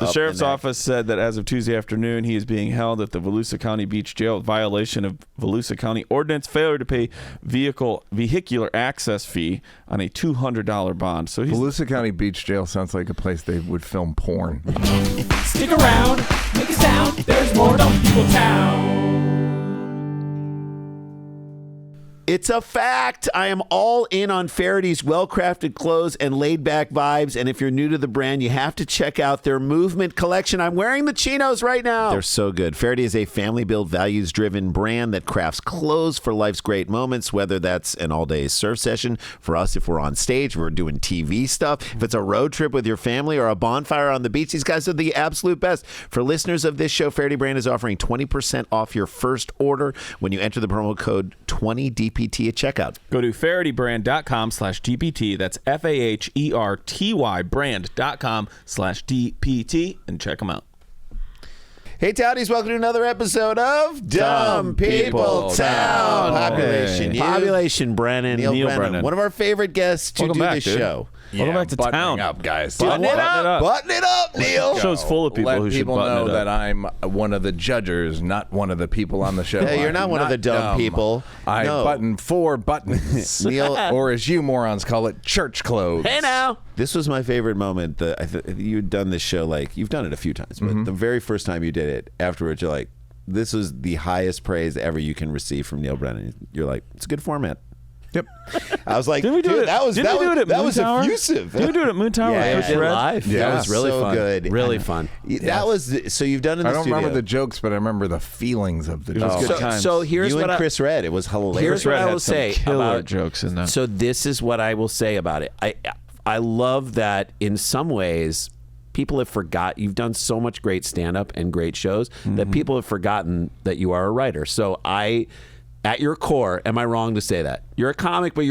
The sheriff's office said that as of Tuesday afternoon, he is being held at the Volusia County Beach Jail with violation of Volusia County ordinance, failure to pay vehicular access fee on a $200 bond. So Volusia County Beach Jail sounds like a place they would film porn. Stick around, make a sound. There's more Dumb People Town. It's a fact. I am all in on Faherty's well-crafted clothes and laid-back vibes. And if you're new to the brand, you have to check out their movement collection. I'm wearing the chinos right now. They're so good. Faherty is a family-built, values-driven brand that crafts clothes for life's great moments, whether that's an all-day surf session for us if we're on stage, we're doing TV stuff, if it's a road trip with your family or a bonfire on the beach. These guys are the absolute best. For listeners of this show, Faherty brand is offering 20% off your first order when you enter the promo code 20DPT at checkout. Go to fahertybrand.com/DPT. That's FAHERTY brand.com/DPT and check them out. Hey, Townies, welcome to another episode of Dumb People Town. Population Brennan. Neal Brennan. One of our favorite guests to do this show. Welcome back to town. Up, guys. Button it up, Neal. The show's full of people who should button know it up. that I'm one of the judgers, not one of the people on the show. Yeah, you're not one of the dumb people. I button 4 buttons. Neal, or as you morons call it, church clothes. Hey now. This was my favorite moment. You'd done this show, like, you've done it a few times, but the very first time you did it, afterwards you're like, this was the highest praise ever you can receive from Neal Brennan. You're like, it's a good format. Yep. I was like, Didn't we do it? That was effusive. Did we do it at Moon Tower? Yeah, Chris Red? live. Yeah. That was really so fun. good. Really fun. That was so you've done it in the I don't studio. remember the jokes, but I remember the feelings of the jokes. good times. So here's you what and Chris Red. It was hilarious. Here's Chris Red what I had will some say killer about jokes in that. So this is what I will say about it. I love that in some ways people have forgot. You've done so much great stand-up and great shows that people have forgotten that you are a writer. So at your core, am I wrong to say that? You're a comic, but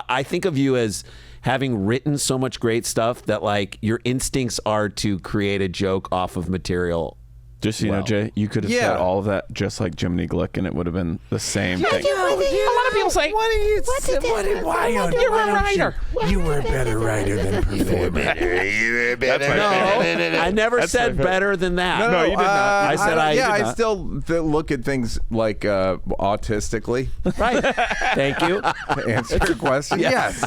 I think of you as having written so much great stuff that like your instincts are to create a joke off of material. Just so you know, Jay, you could have said all of that just like Jiminy Glick, and it would have been the same thing. A lot of people say, why you're a writer. You were a better writer than performer. I never said better than that. No, you did not. I said I still look at things like autistically. Right. Thank you. To answer your question, yes.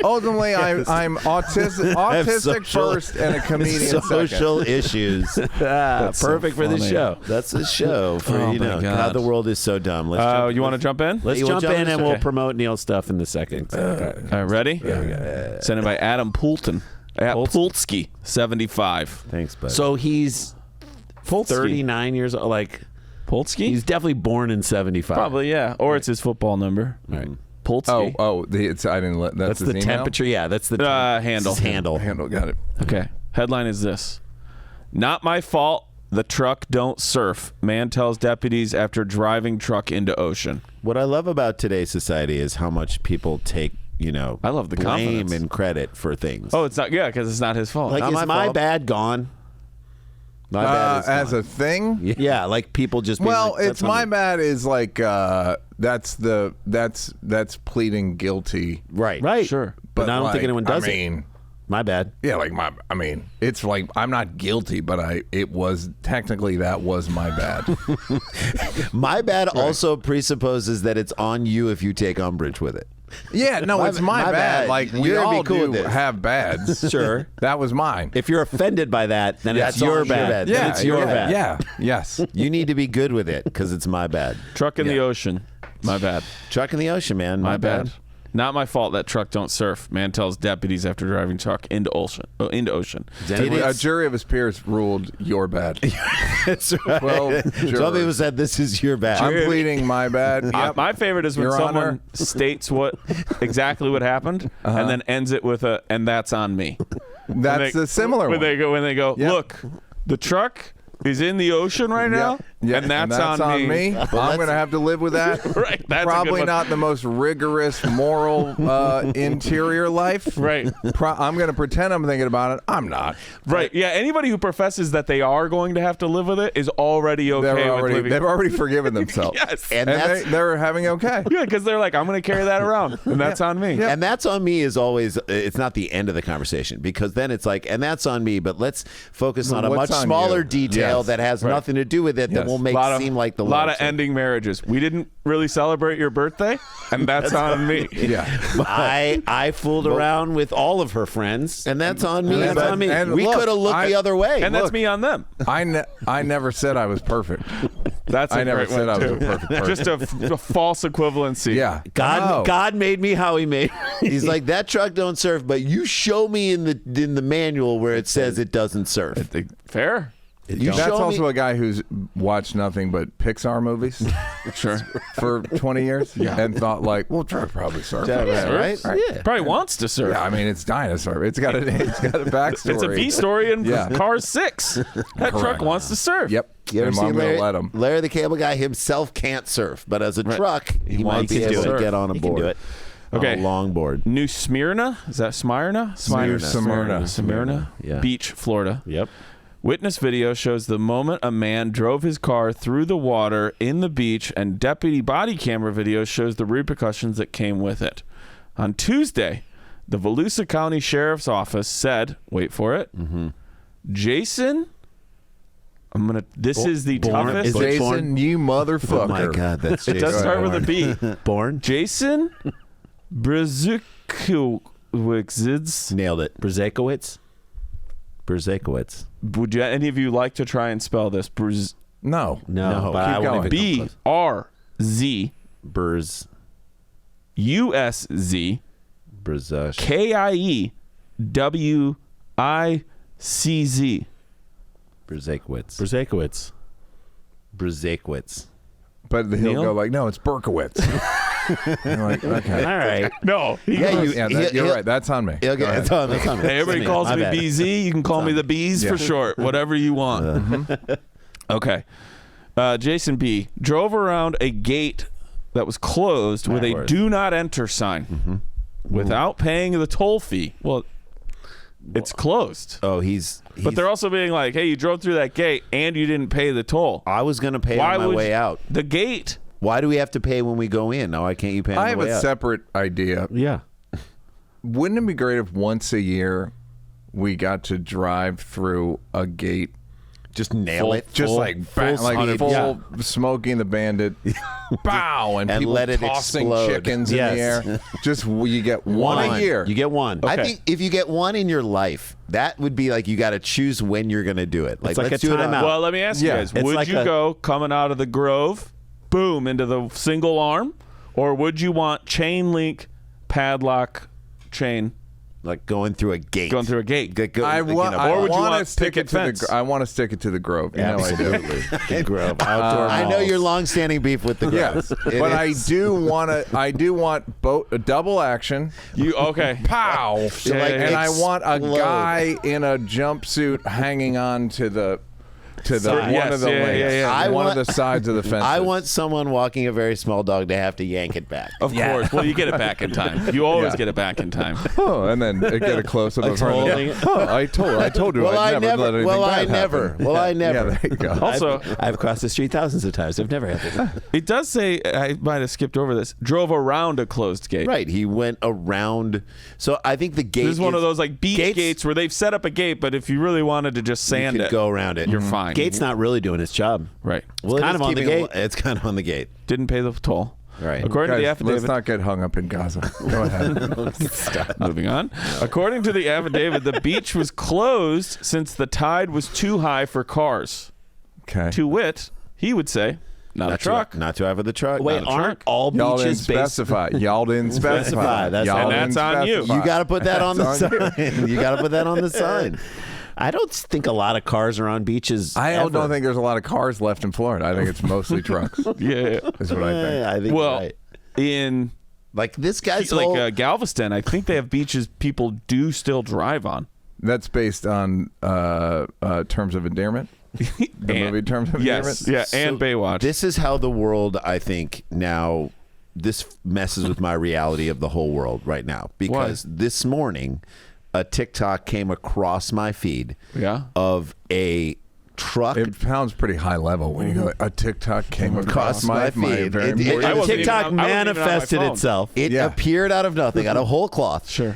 Ultimately, I'm autistic first and a comedian Social second. issues. Perfect for this funny. show. That's the show for Oh, my God. how the world is so dumb. Let's You want to jump in? Let's You wanna jump in jump in? and we'll Okay. promote Neal's stuff in the second. All right, ready? Sent in by Adam Poulton. At Pultsky, 75. Thanks, bud. So he's 39 years old. Like, Pultsky? he's definitely born in 75. Probably, yeah. Or it's his football number. Right. Pultsky. I didn't let. That's his the email? temperature. Yeah, that's the handle. His handle. Handle, got it. Okay. Headline is this. Not my fault. The truck don't surf. Man tells deputies after driving truck into ocean. what I love about today's society is how much people take, I love the blame confidence. and credit for things. Oh, it's not, because it's not his fault. like, Not is my fault. bad gone? My bad is As gone. a thing. Yeah, like people just being Well, like, it's that's my on me. bad is like that's pleading guilty. Right. Right. Sure. But I don't think anyone does it. My bad. Yeah, like it's like I'm not guilty, but technically that was my bad. My bad also presupposes that it's on you if you take umbrage with it. Yeah, no, it's my my bad. bad. Like we You're gonna be all cool do with this. have bads. Sure. That was mine. If you're offended by that, then That's it's your on your bad. bad. Then Yeah, it's your bad. Yeah, yes. You need to be good with it because it's my bad. Truck in the ocean. My bad. Truck in the ocean, man. My bad. Not my fault that truck don't surf. Man tells deputies after driving truck into ocean. A jury of his peers ruled your bad. That's right. Well, Some people said this is your bad. I'm pleading my bad. Yep. My favorite is when Your someone Honor. states exactly what happened and then ends it with and that's on me. That's a similar when one. They go, Yep. look, the truck is in the ocean right now. Yeah, and that's on me. I'm going to have to live with that. Right, that's a good Probably one. not the most rigorous moral interior life. Right. I'm going to pretend I'm thinking about it. I'm not. Right. Yeah. Anybody who professes that they are going to have to live with it is already okay with living. They've already forgiven themselves. Yes. And And that's they're having okay. Yeah, because they're like, I'm going to carry that around, and that's on me. Yeah. And that's on me is always, it's not the end of the conversation, because then it's like, and that's on me, but let's focus on a What's much on smaller you? detail Yes. that has nothing to do with it, that Yes. will make it seem like the lot Lord of said. ending marriages. We didn't really celebrate your birthday, and that's on me. Yeah. I fooled around with all of her friends, and that's on me. And That's on me. and We look, could have looked the other way. And that's Look. me on them. I never said I was perfect. That's a I never great said one, I was too. a perfect person. Just a false equivalency. Yeah. God, No. God made me how He made. He's like, that truck don't serve, but you show me in the manual where it says it doesn't serve. Fair. You That's show also me. a guy who's watched nothing but Pixar movies Sure. for 20 years and thought like, well, truck probably serves. right? Right. Probably wants to serve. Yeah, I mean, it's dinosaur. It's got a backstory. It's a V story in Yeah. Cars 6. That truck wants to serve. Yep. You ever And see I'm gonna Larry, let him. Larry the Cable Guy himself can't surf, but as a truck, he might wants be to able surf. to get on a He can board. do it. Okay. On a longboard. New Smyrna. Is that Smyrna? Smyrna. Yeah. Beach, Florida. Yep. Witness video shows the moment a man drove his car through the water in the beach, and deputy body camera video shows the repercussions that came with it. On Tuesday, the Volusia County Sheriff's Office said, wait for it, Jason, this is the Born- toughest. is it Born? Jason, you motherfucker. Oh my God, that's It does Jason. start with a B. Born. Jason Brzezinski. Nailed it. Brzezowicz. Brzezowicz. Would you, any of you like to try and spell this? No. No, but keep I won't going. even B come close. R Z Burz. U S Z Brzezow. KIEWICZ. Brzezowicz. Brzezowicz. Brzezowicz. But he'll Neal? go like, no, it's Berkowitz. You're like, okay. All right. No, Yeah, You're right. That's on me. Okay, Go ahead. it's on me. Hey, everybody calls My me bad. BZ. You can call me the Bees for short. Whatever you want. Okay. Jason B. drove around a gate that was closed with a Backwards. do not enter sign without paying the toll fee. Well, it's closed. Oh, he's But they're also being like, hey, you drove through that gate and you didn't pay the toll. I was going to pay on my would way you- out. The gate. Why do we have to pay when we go in? No, why can't you pay on I the have way a out? separate idea. Yeah. Wouldn't it be great if once a year we got to drive through a gate, Just nail it. just like full speed. full Smokey and the Bandit, bow, and people let it tossing explode. chickens Yes. in the air. Just you get one a year. You get one. I Okay. think if you get one in your life, that would be like you got to choose when you're going to do it. It's like let's a do it on- timeout. Well, let me ask you Yeah. guys. It's Would like you a- go coming out of the Grove, boom, into the single arm? Or would you want chain link, padlock, chain, like going through a gate. going through a gate? I Or would you want want to stick picket it to fence? the. I want to stick it to the Grove. You know I do. The Grove. Outdoor I know malls. your long-standing beef with the Yes, Grove. but I do want to. I do want a double action. You okay? Pow! like and I want a explode. guy in a jumpsuit hanging on to the Side. one Yes, of the yeah, links, yeah, yeah. I one want- of the sides of the fence. I want someone walking a very small dog to have to yank it back. Of course. Well, you get it back in time. You always Yeah. get it back in time. Oh, and then get a close up of her. holding Yeah. it. Oh, I told you. Well, I'd I never let never. anything Well, I bad never. happen. Well, I Yeah, never. there you go. Also, I've crossed the street thousands of times. I've never had to. it does say, I might have skipped over this, drove around a closed gate. Right. He went around. So I think the gate This is one of those like beach Gates- gates where they've set up a gate, but if you really wanted to just you sand could it, go around it. you're fine. Gate's not really doing its job. Right. Well, kind it is of on the keeping gate. It's kind of on the gate. Didn't pay the toll. Right. According to the Guys, let's affidavit. not get hung up in Gaza. Go ahead. Moving on. According to the affidavit, the beach was closed since the tide was too high for cars. Okay. To wit, he would say, not a truck. Not to have the truck. Wait, Not a aren't truck. all Y'all didn't beaches based? specify. Y'all didn't specify. Specify. That's- Y'all and didn't that's on you. specify. You got to put that on the That's on sign. You got to put that on the sign. I don't think a lot of cars are on beaches. I ever. don't think there's a lot of cars left in Florida. I think it's mostly trucks. Yeah. Is what I think. I think Well, you're right. in Like this guy's like whole. Galveston, I think they have beaches people do still drive on. That's based on terms of endearment. The movie Terms of Yes, Endearment? yeah, and Baywatch. This is how the world, I think, now. This messes with my reality of the whole world right now because this morning, a TikTok came across my feed of a truck. It sounds pretty high level when you go, a TikTok came across my feed. TikTok manifested itself. It appeared out of nothing, out of whole cloth. Sure.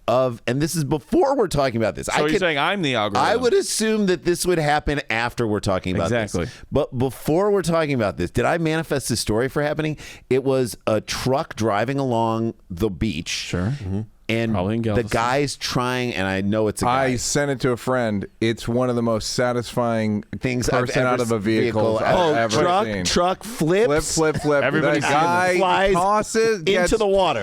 and this is before we're talking about this. So you're saying I'm the algorithm. I would assume that this would happen after we're talking about this. But before we're talking about this, did I manifest this story for happening? It was a truck driving along the beach. Sure. Mm-hmm. And the guy's trying, and I know it's a guy. I sent it to a friend. It's one of the most satisfying things person out of a vehicle I've ever seen. Truck flips. Flip. Everybody the guy flies tosses into the water.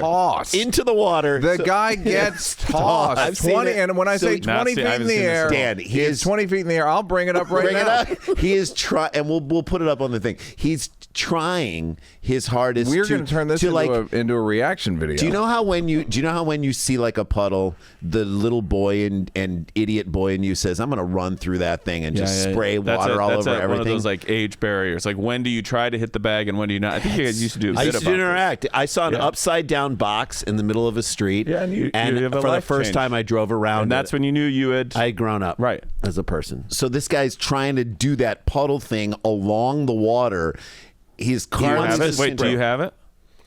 Into the water. The guy gets tossed. I've seen 20, it. and when I say 20 feet in the air, Dan, he is 20 feet in the air. I'll bring it up right now. He is trying, and we'll put it up on the thing. He's trying his hardest. We're going to turn this into a reaction video. Do you know how when you see like a puddle, the little boy and idiot boy in you says, "I'm going to run through that thing and just spray water all over everything." One of those like age barriers. Like when do you try to hit the bag and when do you not? I think you guys used to do. I used to interact. I saw an upside down box in the middle of a street. Yeah, and you have a for the life first change. time I drove around. And that's when you knew you had. I had grown up, right, as a person. So this guy's trying to do that puddle thing along the water. His car. Wait, do you have it?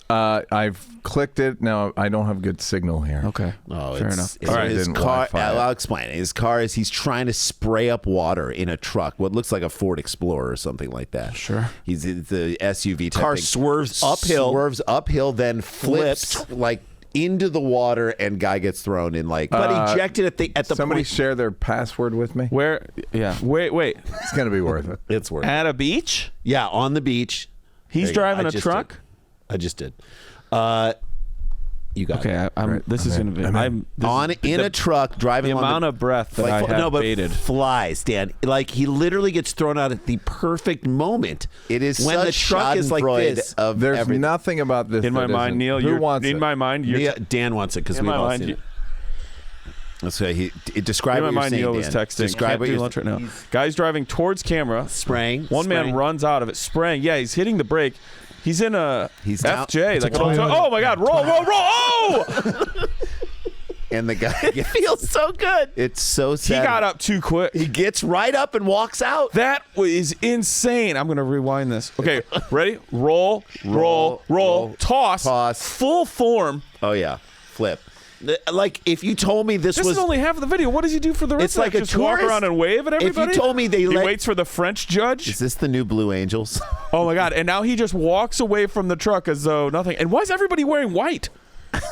I've clicked it. Now I don't have good signal here. Okay. Oh, fair enough. All right. His car. I'll explain. His car is he's trying to spray up water in a truck. What looks like a Ford Explorer or something like that. Sure. It's the SUV type Car thing. swerves uphill, then flips like into the water, and guy gets thrown in like. But ejected at the somebody point. share their password with me. Where? Yeah. Wait. It's gonna be worth it. It's worth it. At a beach? Yeah, on the beach. He's driving a truck. I just did. You got Okay, it. this is going to be in a truck driving. The amount of breath that I have baited. Flies, Dan. Like he literally gets thrown out at the perfect moment. It is when the truck is like this. There's everything. nothing about this. In my mind, Neal. Who wants in it? my mind, Dan wants it because in we've my all mind, seen it. Let's say describe in my what you're mind, saying, Neal Dan. was texting. Describe Can't what do you're lunch right now. Guy's driving towards camera. Spraying. One man runs out of it, spraying. Yeah, he's hitting the brake. He's in a FJ. Like oh my God! Roll! Oh! And the guy feels so good. It's so sad. He got up too quick. He gets right up and walks out. That is insane. I'm going to rewind this. Okay, ready? Roll. Toss. Full form. Oh yeah, flip. Like if you told me this This was is only half of the video. What does he do for the rest? It's like of it? a Just walk tourist? around and wave at everybody. If you told me he waits for the French judge. Is this the new Blue Angels? Oh my God! And now he just walks away from the truck as though nothing. And why is everybody wearing white?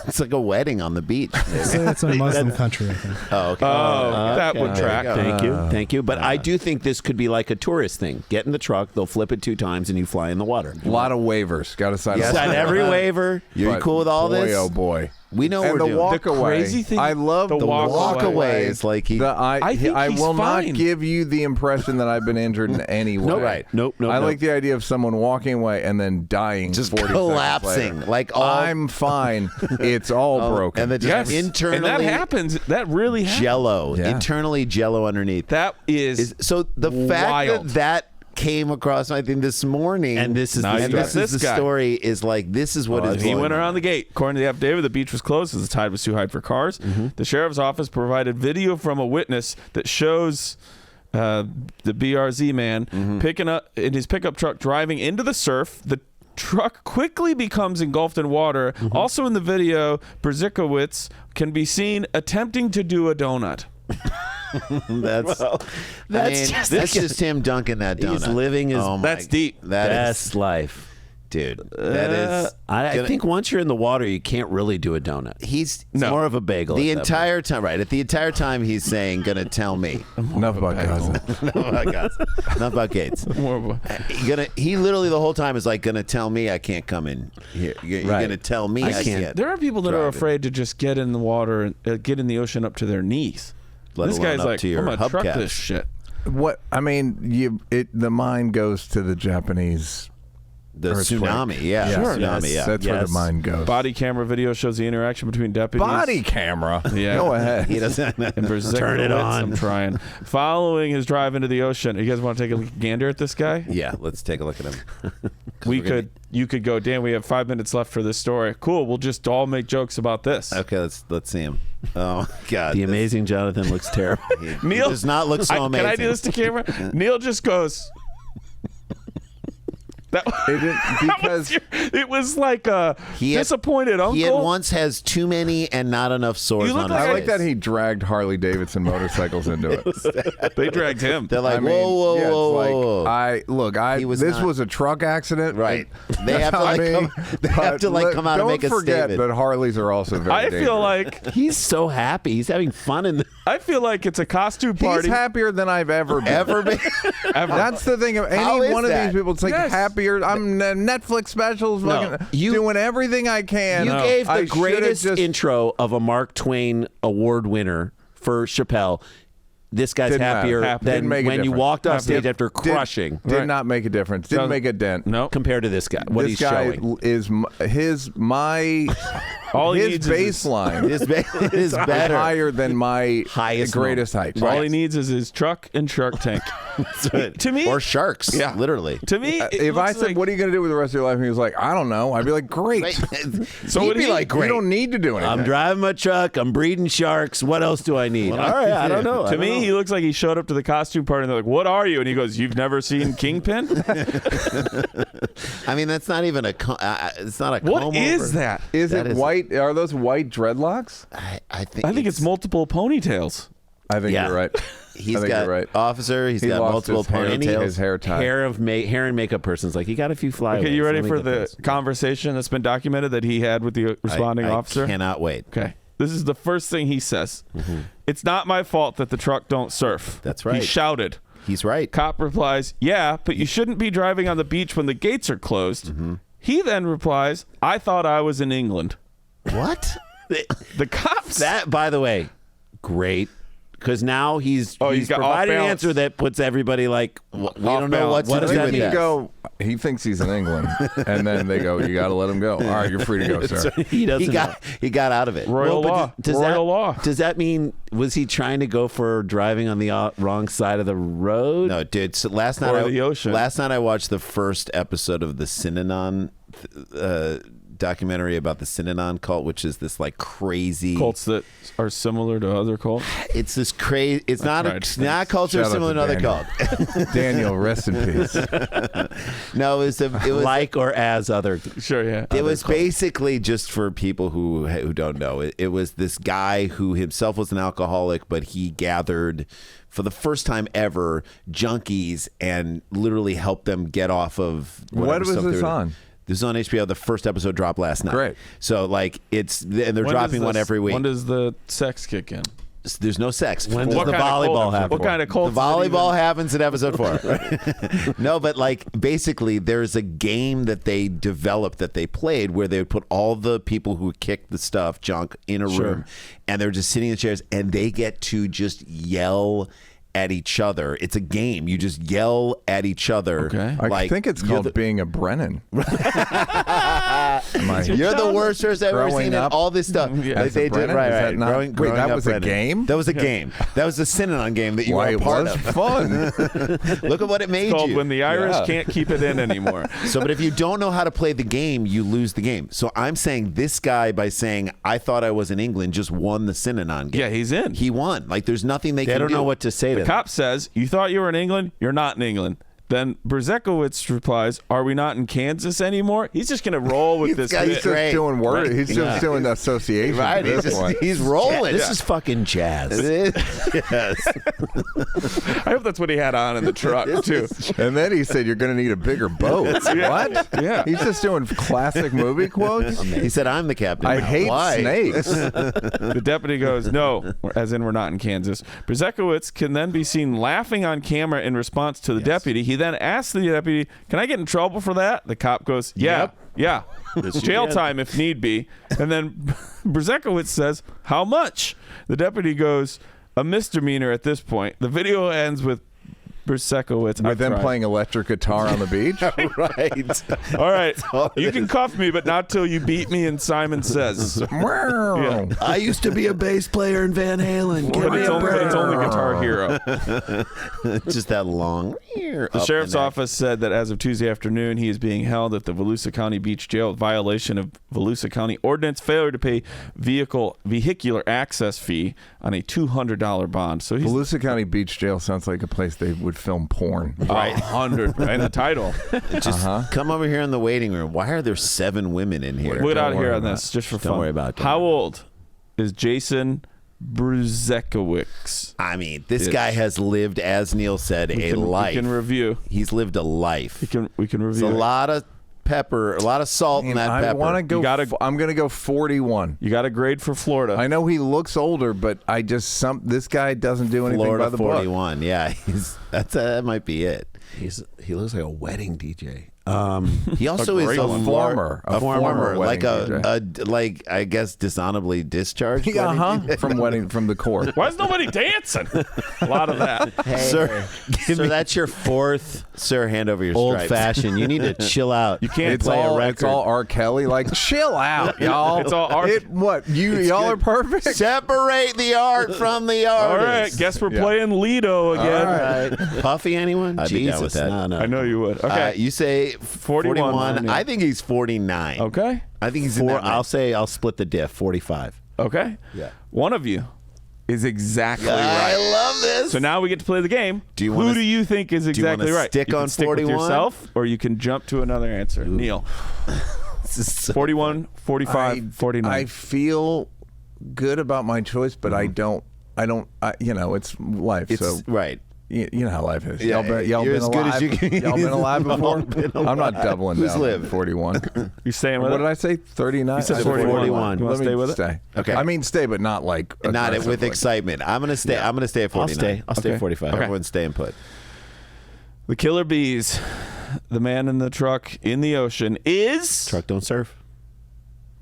It's like a wedding on the beach. It's a Muslim country, I think. Oh, okay. That would track. Thank you. But I do think this could be like a tourist thing. Get in the truck, they'll flip it 2 times, and you fly in the water. A lot of waivers. Got to sign. Yes. Sign every waiver. You're cool with all this? Oh boy. We know and we're the doing. walk away. crazy thing- I love the the walk away is like he. I think I he's will fine. not give you the impression that I've been injured in any way. Nope. Right. Nope. I like the idea of someone walking away and then dying, just 40 collapsing, seconds later. like all. I'm fine. It's all broken. And then just internally, and that happens. That really happens. Jello, Yeah. internally Jello underneath. That is so the fact wild. that came across my thing this morning, And this is Now the you story. got this the guy. story is like this is what is He going went on. around the gate. According to the affidavit, the beach was closed as the tide was too high for cars. The sheriff's office provided video from a witness that shows the BRZ man picking up in his pickup truck driving into the surf. The truck quickly becomes engulfed in water. Also in the video, Brzykowicz can be seen attempting to do a donut. That's that's just him dunking that donut. He's living his That's deep. best life. Dude. That is. I think once you're in the water, you can't really do a donut. He's It's more of a bagel. the at that entire time, right? At the entire time, he's saying, "Gonna tell me." Enough about guys. Not about Gates. More of a- He literally the whole time is like, "Gonna tell me I can't come in here. You're Right. gonna tell me I can't." There are people that are drive it." afraid to just get in the water and get in the ocean up to their knees. Let This alone guy's up like, to your I'm gonna truck hubcaps. this shit. What I mean, the mind goes to the Japanese the Earthquake. tsunami. Yeah, Yes, tsunami. Yeah, That's where the mind goes. Body camera video shows the interaction between deputies. Body camera. Yeah. Go ahead. he doesn't And Berzekowitz, turn it on. I'm trying. Following his drive into the ocean. You guys want to take a gander at this guy? Yeah, let's take a look at him. You could go, Dan, we have 5 minutes left for this story. Cool, we'll just all make jokes about this. Okay, let's see him. Oh God, The amazing Jonathan looks terrible. Neil does not look so amazing. Can I do this to camera? Neil just goes. That, Because it was like a He had- disappointed uncle. He at once has too many and not enough sores You look on like his I like face. that he dragged Harley Davidson motorcycles into it. They dragged him. They're like, I mean, whoa, yeah, it's whoa, like, whoa. He was this not- was a truck accident, Right. and They have to, that's like, on me, they have to, like, but come out and make a Don't forget statement. that Harleys are also very I dangerous. feel like He's so happy. He's having fun in the. it's a costume party. he's happier than I've ever been. Ever been? Ever. That's the thing. Of How any is one of that? these people, it's like Yes. happier. I'm Netflix specials, fucking you- doing everything I can. You gave I the should've greatest just- intro of a Mark Twain award winner for Chappelle. This guy's Didn't matter. happier Didn't than make a when you difference. walked off stage Did- after crushing. Did Right. not make a difference. Didn't Doesn't- make a dent. No. compared to this guy. What This he's guy showing. is my All he his needs is baseline is better. higher than my Highest greatest height. all he needs is his truck and Shark Tank. To me, Or sharks. Yeah. Literally. to me, it If I looks said, like- "What are you going to do with the rest of your life?" and he was like, "I don't know," I'd be like, "Great." Right. So He'd would be he- like, You great. don't need to do anything. I'm driving my truck. I'm breeding sharks. What else do I need? All right, I don't know. To me, he looks like he showed up to the costume party and they're like, "What are you?" And he goes, "You've never seen Kingpin? I mean, that's not even a. It's not a. What comb is over. that?" Is That it is- white? Are those white dreadlocks? I think. I think it's multiple ponytails. I think Yeah. you're right. He's I think got you're right. officer. He's He got lost multiple his hair, ponytails. his hair tie. Hair and makeup person's like, you got a few flyaways. Okay, you ready Let me for get the those. conversation that's been documented that he had with the responding I officer? Cannot wait. Okay. This is the first thing he says. It's not my fault that the truck don't surf. That's right. He shouted. He's right. Cop replies, "Yeah, but you shouldn't be driving on the beach when the gates are closed." He then replies, "I thought I was in England." What? The cops. That, by the way, great. Because now he's he's got provided an off answer balance. that puts everybody like, We don't know what What to does do that with mean? that. Go. He thinks he's in England, and then they go, "You got to let him go." All right, you're free to go, sir. he doesn't He got out of it. Royal but law. does Royal that, law. Does that mean, was he trying to go for driving on the wrong side of the road? No, dude. So last night, Or the ocean. Last night I watched the first episode of the Sinon documentary about the Sinon cult, which is this like crazy Cults that are similar to other cults. It's this crazy. It's not right. not culture Shout out similar to to another Daniel. cult. Daniel, rest in peace. No, it was Like or as other. Sure, yeah. It was basically, just for people who don't know, it was this guy who himself was an alcoholic, but he gathered for the first time ever junkies and literally helped them get off of What whatever was stuff they this were- on? This is on HBO. The first episode dropped last night. Great. So like and they're When dropping does one this- every week. When does the sex kick in? There's no sex. When does What the kind of volleyball cult- happen? What kind of The cult? volleyball happens in episode 4. No, but like basically there's a game that they developed that they played where they would put all the people who kicked the stuff, junk, in a room, and they're just sitting in chairs and they get to just yell at each other. It's a game. You just yell at each other. Okay. I think it's you're called being a Brennan. You're the worst person I've ever Growing seen in up all this stuff. Yeah. As They a did Brennan? right, Is right. that not- Growing Wait, that up was a Brennan. game? That was a game. That was the Synon game that you Why were a it part was of. fun. Look at what it made It's called you. when the Irish Yeah. can't keep it in anymore. So, but if you don't know how to play the game, you lose the game. So I'm saying this guy, by saying I thought I was in England, just won the Synon game. Yeah, he's in. He won. Like there's nothing they They can don't do. know what to say to The them. cop says, "You thought you were in England? You're not in England." Then Berzekowitz replies, "Are we not in Kansas anymore?" He's just going to roll with this. got- bit. He's just Great. doing word. He's Yeah. just doing association. Right? at this point. He's rolling. This is fucking jazz. Yes. I hope that's what he had on in the truck too. And then he said, "You're going to need a bigger boat." What? Yeah. He's just doing classic movie quotes. He said, "I'm the captain." I now." hate Why? snakes. The deputy goes, "No," as in we're not in Kansas. Berzekowitz can then be seen laughing on camera in response to the deputy. He then asks the deputy, "Can I get in trouble for that?" The cop goes, "Yeah, yeah, jail time if need be." And then Berzekowitz says, "How much?" The deputy goes, "A misdemeanor at this point." The video ends with Brusekowitz. With them playing electric guitar on the beach. Right. All right. You can cuff me, but not till you beat me in Simon Says. Yeah. I used to be a bass player in Van Halen. But it's only Guitar Hero. Just that long. The sheriff's office said that as of Tuesday afternoon, he is being held at the Volusia County Beach Jail with violation of Volusia County ordinance, failure to pay vehicular access fee on a $200 bond. So he's Volusia County Beach Jail sounds like a place they would film porn. right. 100 and the title. Just come over here in the waiting room. Why are there 7 women in here? We'll get out of here on this just for fun. Don't worry about it. How old is Jason Brusekowitz? I mean, this guy has lived, as Neal said, a life. We can review. He's lived a life. We can It's review. a lot of pepper, a lot of salt in that I pepper. want to go. I'm going to go 41. You got a grade for Florida. I know he looks older, but this guy doesn't do anything Florida by the book. 41. Yeah, that might be it. He looks like a wedding DJ. He also is a former like wedding like I guess dishonorably discharged. from the court. Why is nobody dancing? A lot of that. Hey, sir, that's your 4th. Sir, hand over your Old stripes. fashioned. You need to chill out. You can't It's play all a record. it's all R. Kelly. Like, chill out, y'all. It's all art. Y'all are perfect. Separate the art from the All artist. right, guess we're playing Lido again. All right. Puffy, anyone? I'd be down with Jesus, that. no. I know you would. Okay. You say 41. Yeah. I think he's 49. Okay. I think he's in that range. I'll split the diff. 45. Okay. Yeah. One of you is exactly I right. love this. So now we get to play the game. Who do you think is exactly right? stick You can on stick with 41? yourself, or you can jump to another answer. Neal. 41, 45, 49. I feel good about my choice, but I don't. It's life. So right. you know how life is. Yeah, y'all you're been as good alive. as you can. Y'all been alive before? I'm not doubling Who's down. lived? 41. You staying with What it? did I say? 39. You said I 41. You want to stay with it? Stay. Okay. I mean, stay, but not like Not with aggressively. excitement. I'm gonna stay. I'm gonna stay at 49. I'll stay Okay. at 45. Okay. Everyone's staying put. The Killer Bees, the man in the truck in the ocean, is Truck don't surf.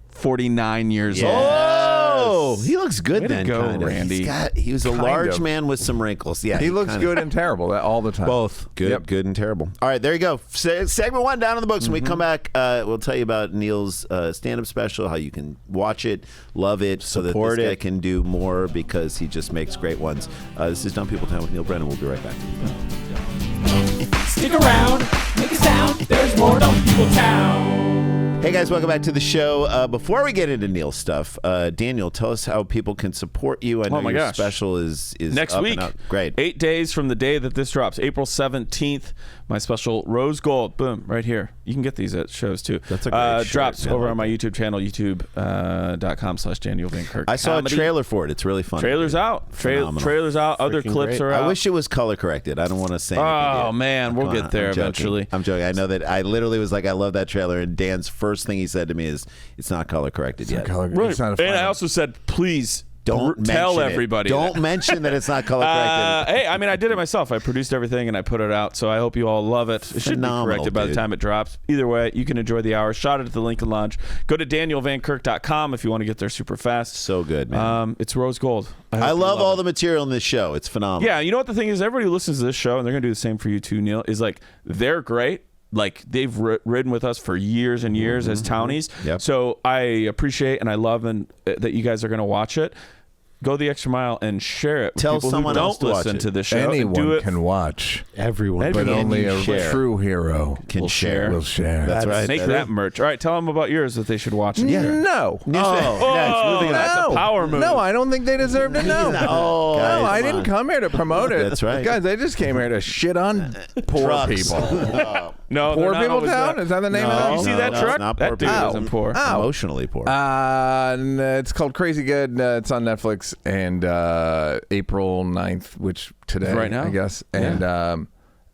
49 years old. Oh, he looks good Way to then. go, kind of. Randy. He was a Kind large of. man with some wrinkles. Yeah, He looks kind of- good and terrible all the time. Both good, good and terrible. All right, there you go. Segment 1 down in the books. When we come back, we'll tell you about Neal's stand-up special, how you can watch it, love it, so that Support this guy it. can do more because he just makes great ones. This is Dumb People Town with Neal Brennan. We'll be right back. Stick around, make a sound. There's more Dumb People Town. Hey guys, welcome back to the show. Before we get into Neal's stuff, Daniel, tell us how people can support you. I know Oh my your gosh. special is Next up week. and out. Great. 8 days from the day that this drops, April 17th, my special Rose Gold, boom, right here. You can get these at shows too. That's a great shirt, drops man. over on my YouTube channel, youtube.com/Daniel Van Kirk. I saw Comedy. a trailer for it. It's really fun. Trailer's out. Phenomenal. Trailer's out. Other Freaking clips great. are out. I wish it was color corrected. I don't want to say anything Oh, yet. man, we'll Come get on, there I'm joking. eventually. I'm joking. I know that I literally was like, I love that trailer, and Dan's first thing he said to me is, it's not color corrected yet. Right. It's not a And I final. also said, please Don't tell mention it. everybody. Don't that. mention that it's not color corrected. Hey, I mean, I did it myself. I produced everything and I put it out, so I hope you all love it. It should be Phenomenal, corrected by the dude. time it drops. Either way, you can enjoy the hour. Shot it at the Lincoln Lounge. Go to danielvankirk.com if you want to get there super fast. So good, man. It's rose gold. I hope you love all it. the material in this show. It's phenomenal. Yeah, you know what the thing is? Everybody who listens to this show, and they're going to do the same for you too, Neal, is like, they're great. Like, they've ridden with us for years and years as townies. Yep. So I appreciate and I love that you guys are going to watch it. Go the extra mile and share it with Tell people someone who else don't to watch listen it. to the show. and do Anyone it. can watch, Everyone. but Can only you a share? true hero Can We'll share. will share. That's right. Make that merch. All right, tell them about yours that they should watch it. No. Oh, that's a power move. No, I don't think they deserve to know. Oh, No, guys, I come didn't on. come here to promote it. That's right. Guys, I just came here to shit on poor Trucks. people. No, Poor they're not People always Town? Is that the name of No, it? you see No, that no, truck? it's not That poor dude people. isn't poor. Emotionally poor. It's called Crazy Good. It's on Netflix, and April 9th, which today, Right now? I guess.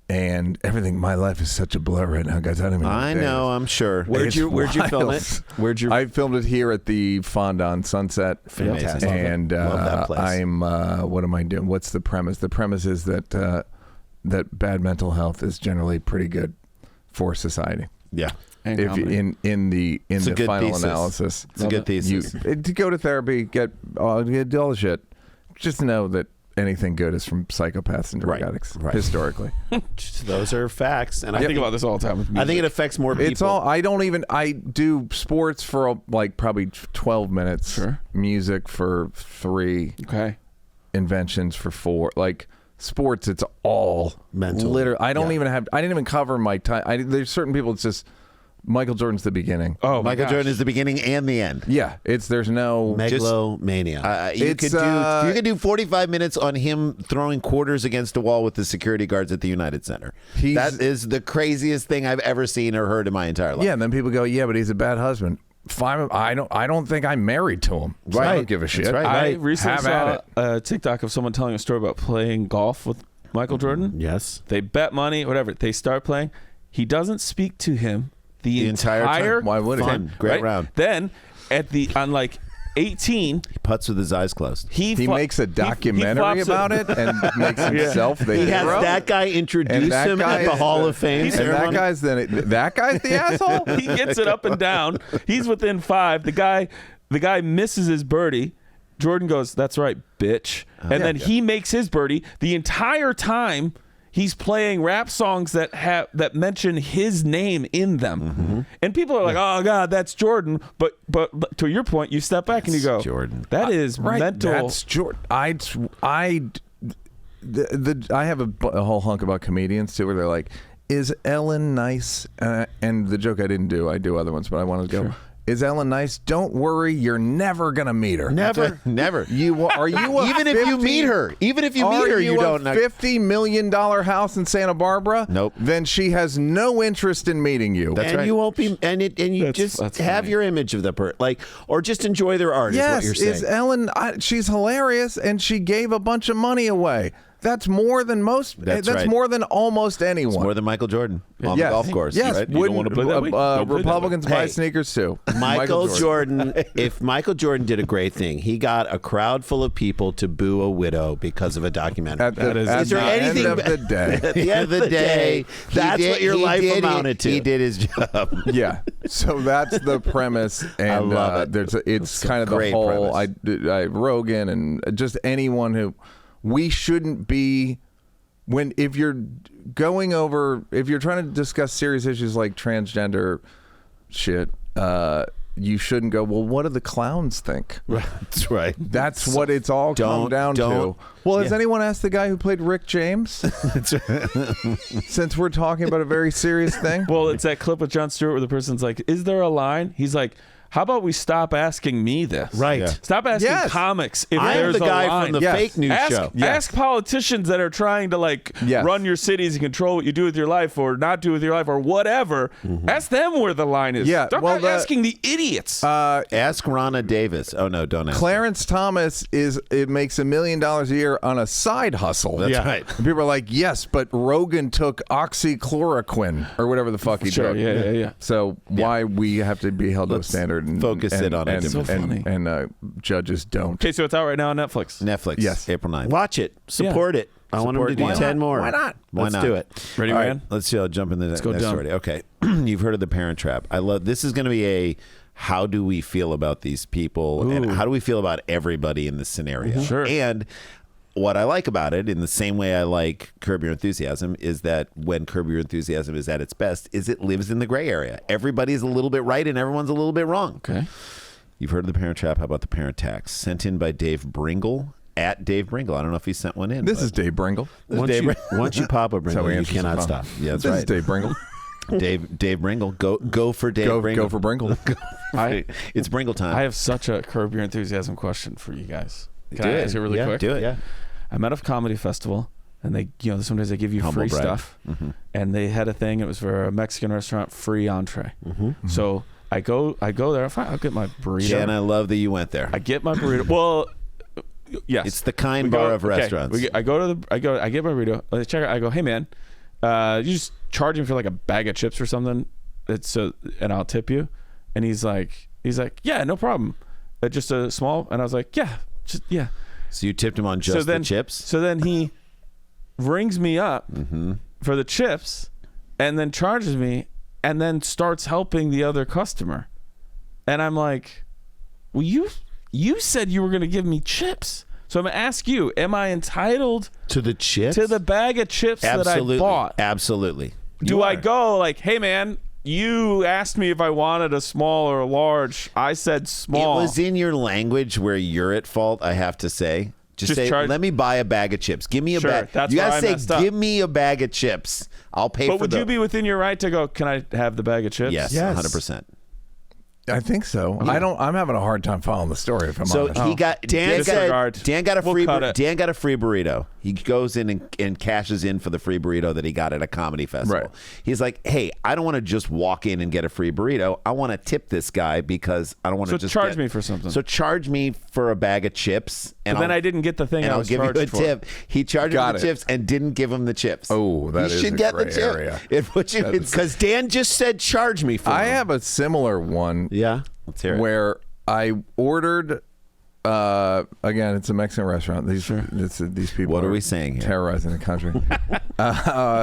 And everything. My life is such a blur right now, guys. I don't even. I know. I'm sure. Where'd you film it? I filmed it here at the Fondant Sunset. Fantastic. And Love that place. I'm. What am I doing? What's the premise? The premise is that that bad mental health is generally pretty good for society. Yeah. And If comedy. in the a good final thesis. analysis, It's a good thesis. to go to therapy, get all the shit. Just know that anything good is from psychopaths and drug addicts historically. Those are facts, and I think about this all the time with music. I think it affects more people. It's all. I do sports for like probably 12 minutes. Sure. Music for 3. Okay. Inventions for 4. Like sports, it's all mental. Literally, I didn't even cover my time. There's certain people. It's just Michael Jordan's the beginning. Oh, Michael Jordan is the beginning and the end. Yeah, there's no megalomania. You could do 45 minutes on him throwing quarters against the wall with the security guards at the United Center. That is the craziest thing I've ever seen or heard in my entire life. Yeah, and then people go, yeah, but he's a bad husband. Fine, I don't think I'm married to him. So I don't give a shit. That's right. I recently saw a TikTok of someone telling a story about playing golf with Michael Jordan. Yes. They bet money, whatever. They start playing. He doesn't speak to him the entire time. Why would he? Great round. Then on like 18, he putts with his eyes closed. He makes a documentary about it and makes himself the hero. He has that guy introduce him at the Hall of Fame ceremony. That guy's the asshole. He gets it up and down. He's within 5. The guy misses his birdie. Jordan goes, "That's right, bitch," and then he makes his birdie. The entire time he's playing rap songs that mention his name in them, and people are like, "Oh God, that's Jordan." But to your point, you step back and you go, "Jordan, that is mental." That's Jordan. I have a whole hunk about comedians too, where they're like, "Is Ellen nice?" And the joke I didn't do, I do other ones, but I wanted to go. Sure. Is Ellen nice? Don't worry, you're never gonna meet her. Never. Are you even if you meet her? Even if you meet her, you don't know. $50 million house in Santa Barbara? Nope. Then she has no interest in meeting you. That's right. You won't be, and you just have your image of the person, or just enjoy their art. Yes, is what you're saying. Is Ellen? She's hilarious, and she gave a bunch of money away. That's more than most. That's right. More than almost anyone. It's more than Michael Jordan on the golf course. Yes, right? You don't want to play that way? Republicans buy sneakers too. Michael Jordan. If Michael Jordan did a great thing, he got a crowd full of people to boo a widow because of a documentary. At the end of the day, at the end of the day, that's what your life amounted to. He did his job. Yeah. So that's the premise, and I love it. It's kind of the whole. I Rogan and just anyone who. We shouldn't be if you're trying to discuss serious issues like transgender shit, you shouldn't go, well, what do the clowns think? Right. That's right. That's what it's all come down to. Well, has anyone asked the guy who played Rick James? Since we're talking about a very serious thing. Well, it's that clip with Jon Stewart where the person's like, "Is there a line?" He's like, "How about we stop asking me this?" Right. Yeah. Stop asking comics if there's a line. I'm the guy from the fake news show. Ask politicians that are trying to run your cities and control what you do with your life or not do with your life or whatever. Ask them where the line is. Yeah. Stop asking the idiots. Ask Ronna Davis. Oh no, don't ask. Clarence Thomas makes $1 million a year on a side hustle. That's right. And people are like, yes, but Rogan took oxychloroquine or whatever the fuck he took. Yeah. So why we have to be held to a standard? And focus it on it. So funny. And judges don't. Okay, so it's out right now on Netflix. Yes. April 9th. Watch it. Support it. I want them to do 10 more. Why not? Let's do it. Ready, All Ryan? Right, let's jump into the next story. Okay. You've heard of the Parent Trap. I love this. Is going to be a how do we feel about these people and how do we feel about everybody in this scenario? Sure. And what I like about it, in the same way I like Curb Your Enthusiasm, is that when Curb Your Enthusiasm is at its best, is it lives in the gray area. Everybody's a little bit right and everyone's a little bit wrong. Okay. You've heard of the Parent Trap. How about the Parent Tax? Sent in by Dave Bringle, at Dave Bringle. I don't know if he sent one in. This is Dave Bringle. Once you pop a Bringle, you cannot stop. Yeah, that's right. This is Dave Bringle. Dave Bringle. Go for Dave Bringle. Go for Bringle. It's Bringle time. I have such a Curb Your Enthusiasm question for you guys. Can I ask it really quick? Do it. Yeah. I'm at a comedy festival, and they, sometimes they give you free stuff. And they had a thing. It was for a Mexican restaurant, free entree. So I go there. Fine, I'll get my burrito. Jen, I love that you went there. I get my burrito. Well, yes, it's the kind bar of restaurants. I get my burrito. I check it. I go, hey man, you just charge me for like a bag of chips or something. And I'll tip you. And he's like, yeah, no problem. Just a small. And I was like, yeah. So you tipped him on the chips? So then he rings me up for the chips and then charges me and then starts helping the other customer. And I'm like, well, you said you were going to give me chips. So I'm going to ask you, am I entitled To the chips? to the bag of chips Absolutely. that I bought? Absolutely. Do I go like, hey, man, you asked me if I wanted a small or a large. I said small. It was in your language where you're at fault, I have to say. Just say, charge- let me buy a bag of chips. Give me a Sure, bag. that's you where gotta I say, messed up. give me a bag of chips. I'll pay But for would you be within your right to go, can I have the bag of chips? Yes, Yes. 100%. I think so. I'm having a hard time following the story. If I'm So honest. he got Dan Disregard. got, Dan got a We'll free cut it. Dan got a free burrito. He goes in and cashes in for the free burrito that he got at a comedy festival. Right. He's like, hey, I don't want to just walk in and get a free burrito. I want to tip this guy because I don't want to So just charge me for something. So charge me for a bag of chips. And But then I didn't get the thing and I I'll was give you a charged for. tip. He charged him Got the it. chips and didn't give him the chips. Oh, that you is should a get gray the chip. area. It puts you Because Dan just said, charge me for I them. have a similar one. Yeah, let's hear it. Where I ordered. Again, it's a Mexican restaurant. These people. What are we saying here? Terrorizing the country.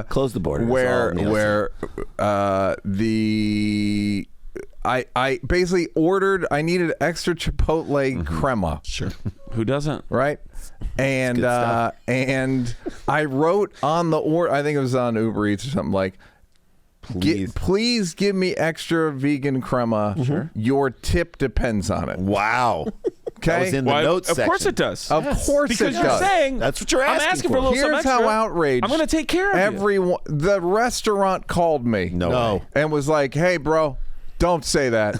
Close the border. That's all where Neil said. I basically ordered. I needed extra chipotle crema. Sure. Who doesn't? Right. And good stuff. and I wrote on the order. I think it was on Uber Eats or something like. Please give me extra vegan crema. Sure. Your tip depends on it. Wow. Okay. That was in the Why, notes of section. course it does. Of course Because it you're does. saying That's what you're I'm asking asking for a for. little some Here's extra. how outraged. I'm going to take care of you. everyone. The restaurant called me. No. And was like, "Hey, bro, don't say that."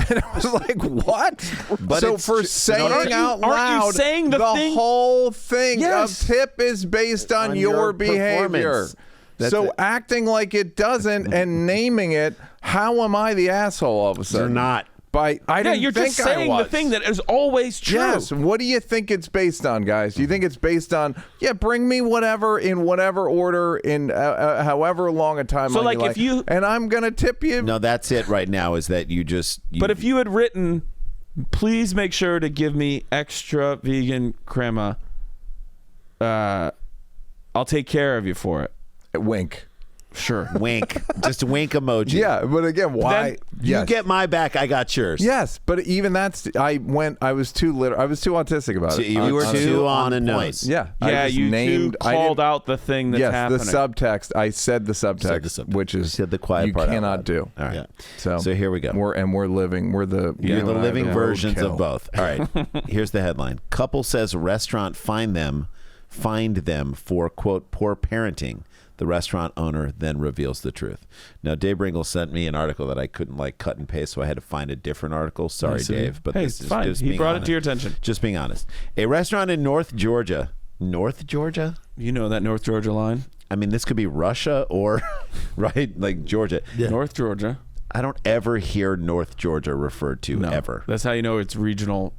And I was like, "What?" But so it's for tr- saying aren't you- out aren't you loud, saying the thing- whole thing Yes. of tip is based on, On your your behavior. performance. That's So it. acting like it doesn't and naming it, how am I the asshole all of a sudden? You're not. I Yeah, didn't you're think just saying I was. the thing that is always true. Yes. What do you think it's based on, guys? Do you think it's based on, bring me whatever in whatever order in however long a time So, like, if you- and I'm going to tip you? No, that's it right now is that you just. But if you had written, please make sure to give me extra vegan crema, I'll take care of you for it. Wink. Sure. wink, just a wink emoji. Yeah, but again, why? Then You get my back, I got yours. Yes, but even that's, I was too autistic about it. You were too on the nose. Yeah. I Yeah, was you named, two I called didn't- out the thing that's yes, happening. the subtext. I said the subtext, which is Said the quiet you part out cannot loud. do. All right. Yeah. So here we go. We're living. We're the You're the living versions roadkill. of both. All right. Here's the headline. Couple says restaurant fined them for, quote, poor parenting. The restaurant owner then reveals the truth. Now, Dave Ringel sent me an article that I couldn't cut and paste, so I had to find a different article. Sorry, see. Dave. But Hey, this it's is fine. just He being brought it honest. to your attention. Just being honest. A restaurant in North Georgia. North Georgia? You know that North Georgia line? I mean, this could be Russia or, right, like Georgia. North Georgia. I don't ever hear North Georgia referred to ever. That's how you know it's regional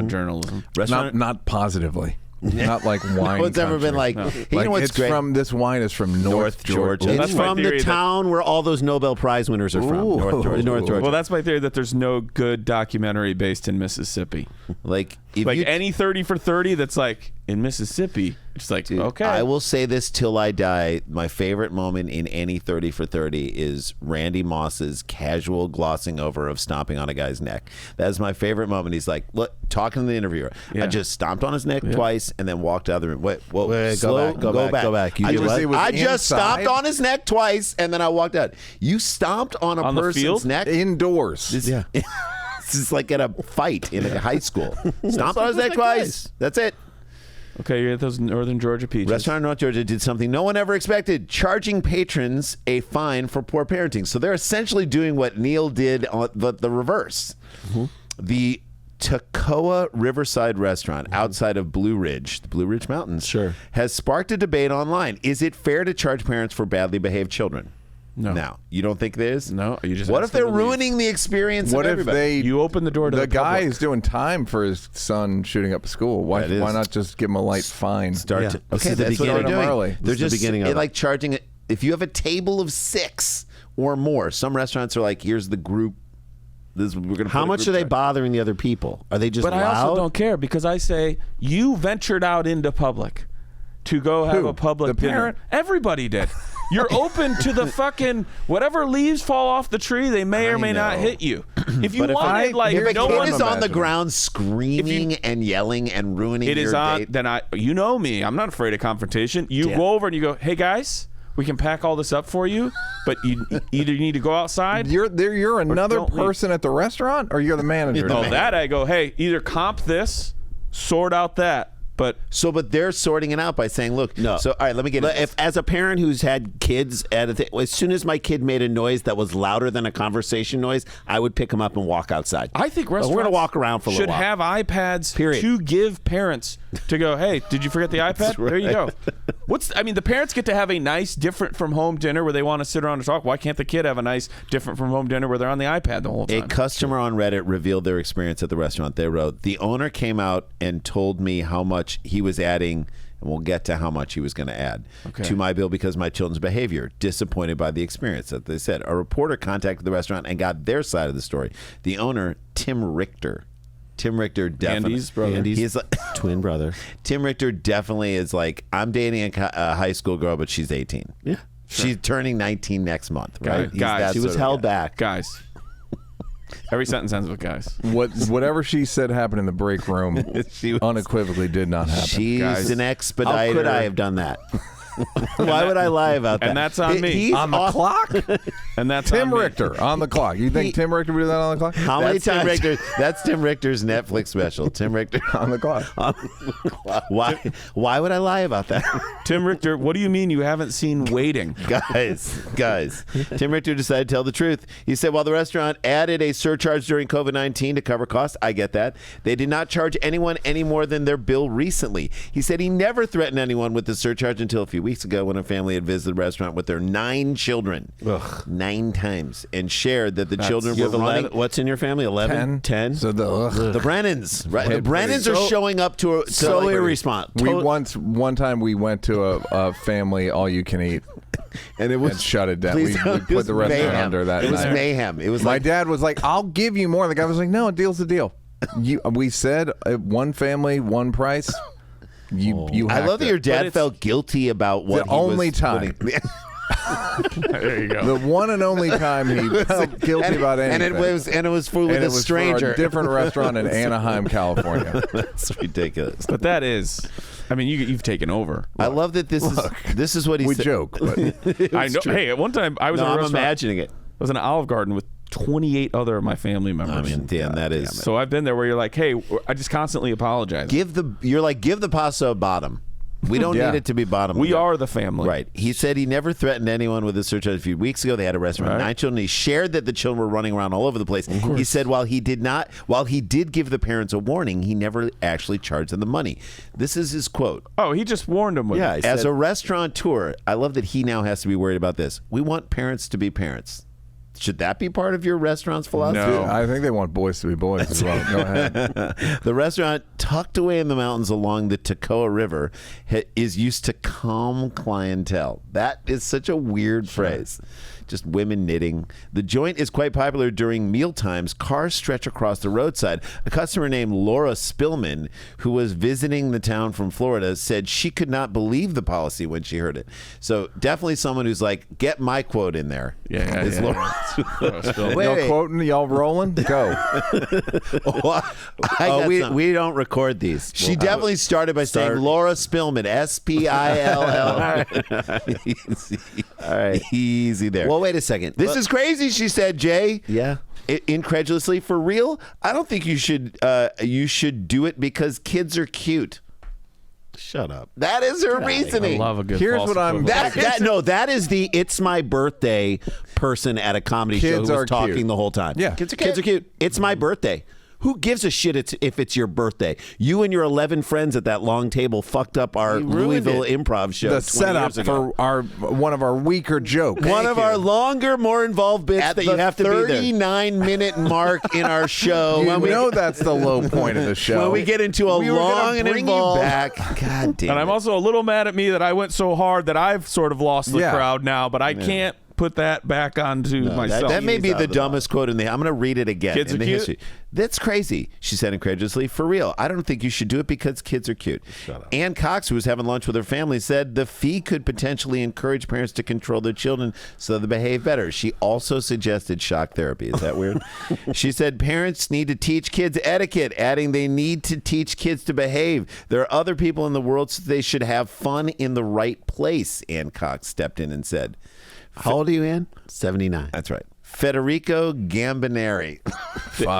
journalism. Restaurant, Not positively. Not like wine. no one's ever been country. like, hey, you know what's it's great? from this wine is from North Georgia. It's That's my from the theory that- town where all those Nobel Prize winners are from. Ooh. North Georgia. North Georgia. Well, that's my theory that there's no good documentary based in Mississippi. like if Like you, any 30 for 30 that's like in Mississippi, it's like, Dude, okay. I will say this till I die. My favorite moment in any 30 for 30 is Randy Moss's casual glossing over of stomping on a guy's neck. That is my favorite moment. He's like, look, talking to the interviewer. Yeah. I just stomped on his neck twice and then walked out of the room. Wait, go back. You I did just, what? I just Inside? stomped on his neck twice and then I walked out. You stomped on a On the person's field? neck? Indoors. This is like at a fight in a high school. Stomped on his neck twice. That's it. Okay, you're at those Northern Georgia peaches. Restaurant in North Georgia did something no one ever expected, charging patrons a fine for poor parenting. So they're essentially doing what Neal did, but the reverse. The Toccoa Riverside restaurant outside of Blue Ridge, the Blue Ridge Mountains, has sparked a debate online. Is it fair to charge parents for badly behaved children? No. Now, you don't think it is? No, you just What asked if they're them to leave. ruining the experience What of if everybody? they? You open the door to the guy public. is doing time for his son shooting up a school. Why That is- not just give him a light fine? Yeah. To, This okay, is the that's what they're beginning. doing. Early. They're This is the just beginning of it. like charging it. If you have a table of 6 or more, some restaurants are like, here's the group. We're gonna. How put a much group are they charge. bothering the other people? Are they just But I loud? also don't care because I say you ventured out into public to go have a public The dinner. parent? Everybody did. You're open to the fucking whatever leaves fall off the tree. They may or may not hit you. If you wanted, like, if a no kid one is on the ground screaming and yelling and ruining it your is on. date, Then you know me. I'm not afraid of confrontation. You go over and you go, "Hey guys, we can pack all this up for you, but you either need to go outside." You're another person at the restaurant, or you're the manager. Oh, that I go, "Hey, either comp this, sort out that." But they're sorting it out by saying, "Look, no." So, all right, let me get it. If as a parent who's had kids as soon as my kid made a noise that was louder than a conversation noise, I would pick him up and walk outside. I think restaurants we're going to walk around for a little while. Should have iPads Period. to give parents to go, "Hey, did you forget the iPad? Right. There you go." The parents get to have a nice, different from home dinner where they want to sit around and talk. Why can't the kid have a nice, different from home dinner where they're on the iPad the whole time? A customer on Reddit revealed their experience at the restaurant. They wrote, "The owner came out and told me how much he was adding, and we'll get to how much he was going to add to my bill because of my children's behavior. Disappointed by the experience," that they said. A reporter contacted the restaurant and got their side of the story. The owner, Tim Richter definitely. Andy's brother. He's like, twin brother. Tim Richter definitely is like, I'm dating a high school girl, but she's 18. Yeah. She's turning 19 next month, right? Guys, she was held back. Guys. Every sentence ends with guys. Whatever she said happened in the break room unequivocally did not happen. She's Guys. an expediter. How could I have done that? Why would I lie about that? And that's on me. He's on the clock? And that's Tim on me. Richter on the clock. You think Tim Richter would do that on the clock? How many times? That's Tim Richter's Netflix special. Tim Richter On the clock. Why would I lie about that? Tim Richter, what do you mean you haven't seen Waiting? Guys. Tim Richter decided to tell the truth. He said, while the restaurant added a surcharge during COVID-19 to cover costs, I get that, they did not charge anyone any more than their bill recently. He said he never threatened anyone with the surcharge until a few weeks ago when a family had visited the restaurant with their 9 children. 9 times, and shared that the children were running. What's in your family? 11? 10? So The Brennans, right? The Brennans are showing up to so irresponsible. One time we went to a family all you can eat. And it was and shut it down. We put the restaurant under that. It was night. mayhem. It was my like, dad was like, "I'll give you more." The guy was like, "No, a deal's a deal." We said one family, one price. You. I love that your dad felt guilty about what the only time. There you go. The one and only time he felt guilty about anything. And it was with a stranger. For a different restaurant in Anaheim, California. That's ridiculous. But that is, I mean, you've taken over. I love that this is what he said. We joke, but I know. True. Hey, at one time I was in a I'm restaurant. imagining it. I was in an Olive Garden with 28 other of my family members. I mean, damn, that is. So I've been there where you're like, hey, I just constantly apologize. Give the pasta a bottom. We don't need it to be bottom. We are the family. Right. He said he never threatened anyone with a surcharge. A few weeks ago, they had a restaurant with 9 children. He shared that the children were running around all over the place. He said while he did give the parents a warning, he never actually charged them the money. This is his quote. Oh, he just warned them with it. As a restaurateur, I love that he now has to be worried about this. We want parents to be parents. Should that be part of your restaurant's philosophy? No. I think they want boys to be boys as well. Go ahead. The restaurant, tucked away in the mountains along the Toccoa River, is used to calm clientele. That is such a weird phrase. Just women knitting. The joint is quite popular during meal times. Cars stretch across the roadside. A customer named Laura Spillman, who was visiting the town from Florida, said she could not believe the policy when she heard it. So definitely someone who's like, get my quote in there. Yeah. Laura. Y'all quoting? Y'all rolling? Go. We don't record these. She definitely started by saying Laura Spillman, Spill. All right. Easy there. Well, wait a second. This is crazy, she said, Jay. Yeah. Incredulously, for real? I don't think you should do it because kids are cute. Shut up. That is her reasoning. I love a good Here's false what I'm- equivalent. That is the "it's my birthday" person at a comedy show Kids who are was talking cute. the whole time. Yeah. Kids are cute. It's my birthday. Who gives a shit if it's your birthday? You and your 11 friends at that long table fucked up our Louisville improv show. The 20 setup years ago. for one of our weaker jokes. One of our longer, more involved bits at that the you have to be there. 39-minute mark in our show. You know that's the low point of the show. When we get into a long and involved back. God damn. And I'm also a little mad at me that I went so hard that I've sort of lost the crowd now, but I can't put that back onto myself. That may be the dumbest quote in the. I'm going to read it again. Kids in are the cute? history. That's crazy, she said incredulously. For real, I don't think you should do it because kids are cute. Ann Cox, who was having lunch with her family, said the fee could potentially encourage parents to control their children so they behave better. She also suggested shock therapy. Is that weird? She said parents need to teach kids etiquette, adding they need to teach kids to behave. There are other people in the world, so they should have fun in the right place, Ann Cox stepped in and said. How old are you, Ann? 79. That's right. Federico Gambineri.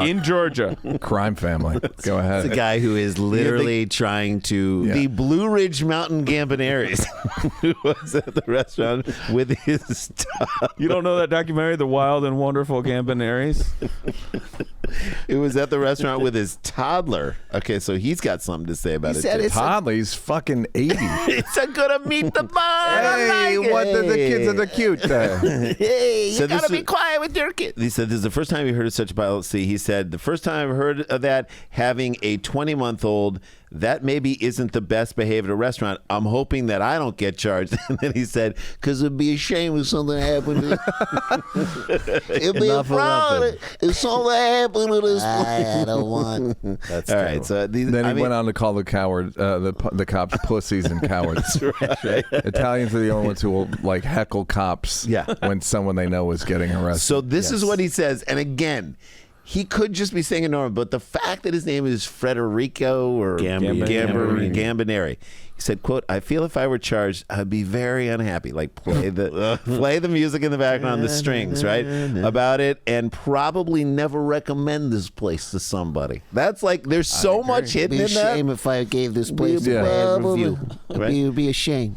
In Georgia. Crime family. Go ahead. The guy who is literally trying to... The Blue Ridge Mountain Gambineris, who was at the restaurant with his toddler. You don't know that documentary, The Wild and Wonderful Gambineris? It was at the restaurant with his toddler. Okay, so he's got something to say about it. Too. Toddler, he's fucking 80. It's a good meet the bar. Hey, what the kids are the cute. Hey, you gotta be quiet with your kid. He said, this is the first time he heard of such policy. He said, the first time I've heard of that, having a 20-month-old, that maybe isn't the best behaved at a restaurant. I'm hoping that I don't get charged. And then he said, because it'd be a shame if something happened to It'd be a fraud if something happened to this I don't want. That's all right. So then he went on to call the the cops pussies and cowards. right. Italians are the only ones who will like heckle cops when someone they know is getting arrested. So this is what he says. And again, he could just be saying it normal, but the fact that his name is Federico or Gambineri, he said, quote, I feel if I were charged, I'd be very unhappy. Like play the music in the background, the strings, right? About it, and probably never recommend this place to somebody. That's like, there's so much hidden in that. It'd be a shame if I gave this place a bad review. It would be a shame.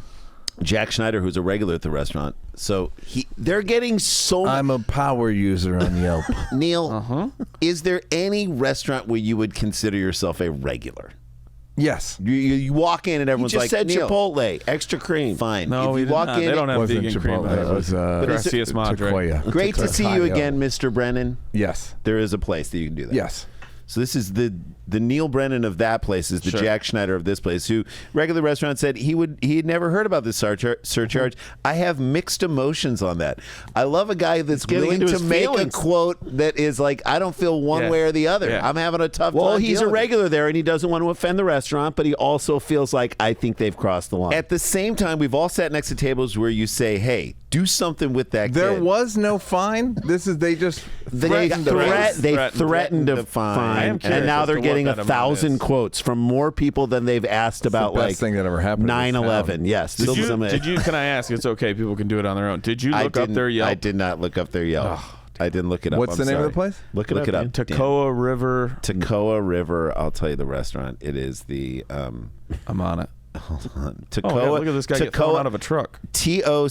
Jack Schneider, who's a regular at the restaurant, so they're getting so much. I'm a power user on Yelp. Neal, is there any restaurant where you would consider yourself a regular? Yes. You walk in and everyone's just like, said Neal, Chipotle, extra cream. Fine. No, if you walk in, they don't have wasn't vegan cream. Chipotle. It was Gracias Madre. Tequila. Great to see you again, Mr. Brennan. Yes. There is a place that you can do that. Yes. So this is the Neal Brennan of that place is the Jack Schneider of this place, who regular restaurant said he had never heard about this surcharge. I have mixed emotions on that. I love a guy that's willing to make a quote that is like, I don't feel one way or the other. Yeah. I'm having a tough time. Well, he's a dealing with it. regular there, and he doesn't want to offend the restaurant, but he also feels like, I think they've crossed the line. At the same time, we've all sat next to tables where you say, hey, do something with that There kid. was no fine. They just threatened They threatened to fine, and now they're getting 1,000 quotes from more people than they've asked about. the best like thing that ever happened to this 9/11. town. Yes. Did you? Can I ask? It's okay. People can do it on their own. Did you look up their Yelp? I did not look up their Yelp. I didn't look it up. What's the name of the place? Look it up. Toccoa River. Toccoa River. I'll tell you the restaurant. It is the. I'm on it. Hold on. Oh, yeah, look at this guy get thrown out of a truck. Toccoa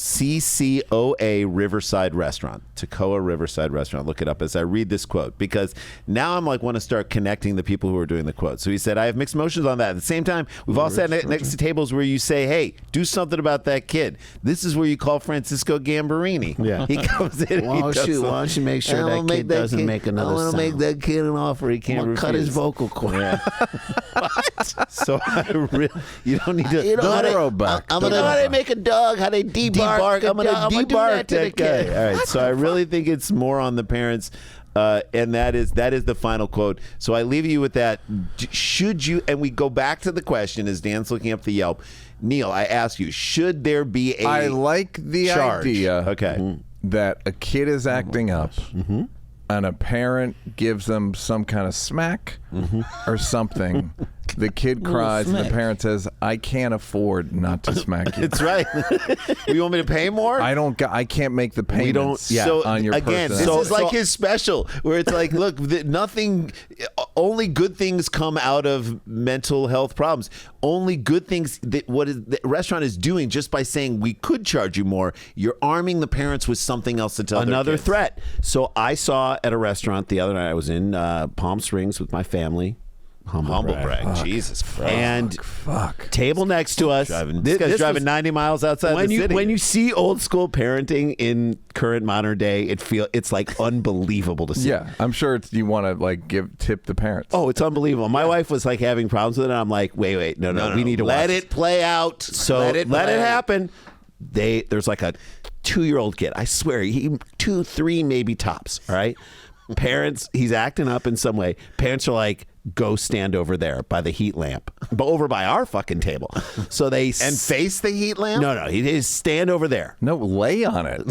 Riverside Restaurant. Toccoa Riverside Restaurant. Look it up as I read this quote, because now I'm like want to start connecting the people who are doing the quote. So he said, I have mixed emotions on that. At the same time, we've all sat next to tables where you say, hey, do something about that kid. This is where you call Francisco Gambarini. Yeah. He comes in and Why don't you make sure that kid doesn't make another sound? I want to make that kid an offer he can't refuse. Cut his vocal cord. What? So you don't need to. You know how they make a dog, how they debark. I'm going to debark that guy. Kid. All right, so I really think it's more on the parents, and that is the final quote. So I leave you with that. Should you? And we go back to the question as Dan's looking up the Yelp. Neal, I ask you, should there be a I like the charge? idea that a kid is acting up and a parent gives them some kind of smack or something. The kid cries and the parent says, I can't afford not to smack you. That's right. You want me to pay more? I can't make the payments so on your again, person. this is like his special where it's like, look, only good things come out of mental health problems. Only good things that the restaurant is doing just by saying we could charge you more. You're arming the parents with something else to tell Another their kids. threat. So I saw at a restaurant the other night, I was in Palm Springs with my family. Humble brag. Jesus Christ. And table next to us. This guy's driving 90 miles outside the city. When you see old school parenting in current modern day, it's like unbelievable to see. Yeah, I'm sure you want to like tip the parents. Oh, it's unbelievable. My wife was like having problems with it. And I'm like, wait, no, we need to let watch it play out. So let it happen. There's like a 2-year-old kid. I swear, 2, 3 maybe tops. All right. Parents, he's acting up in some way. Parents are like, go stand over there by the heat lamp, but over by our fucking table. So they and face the heat lamp. No, he stand over there. No, lay on it.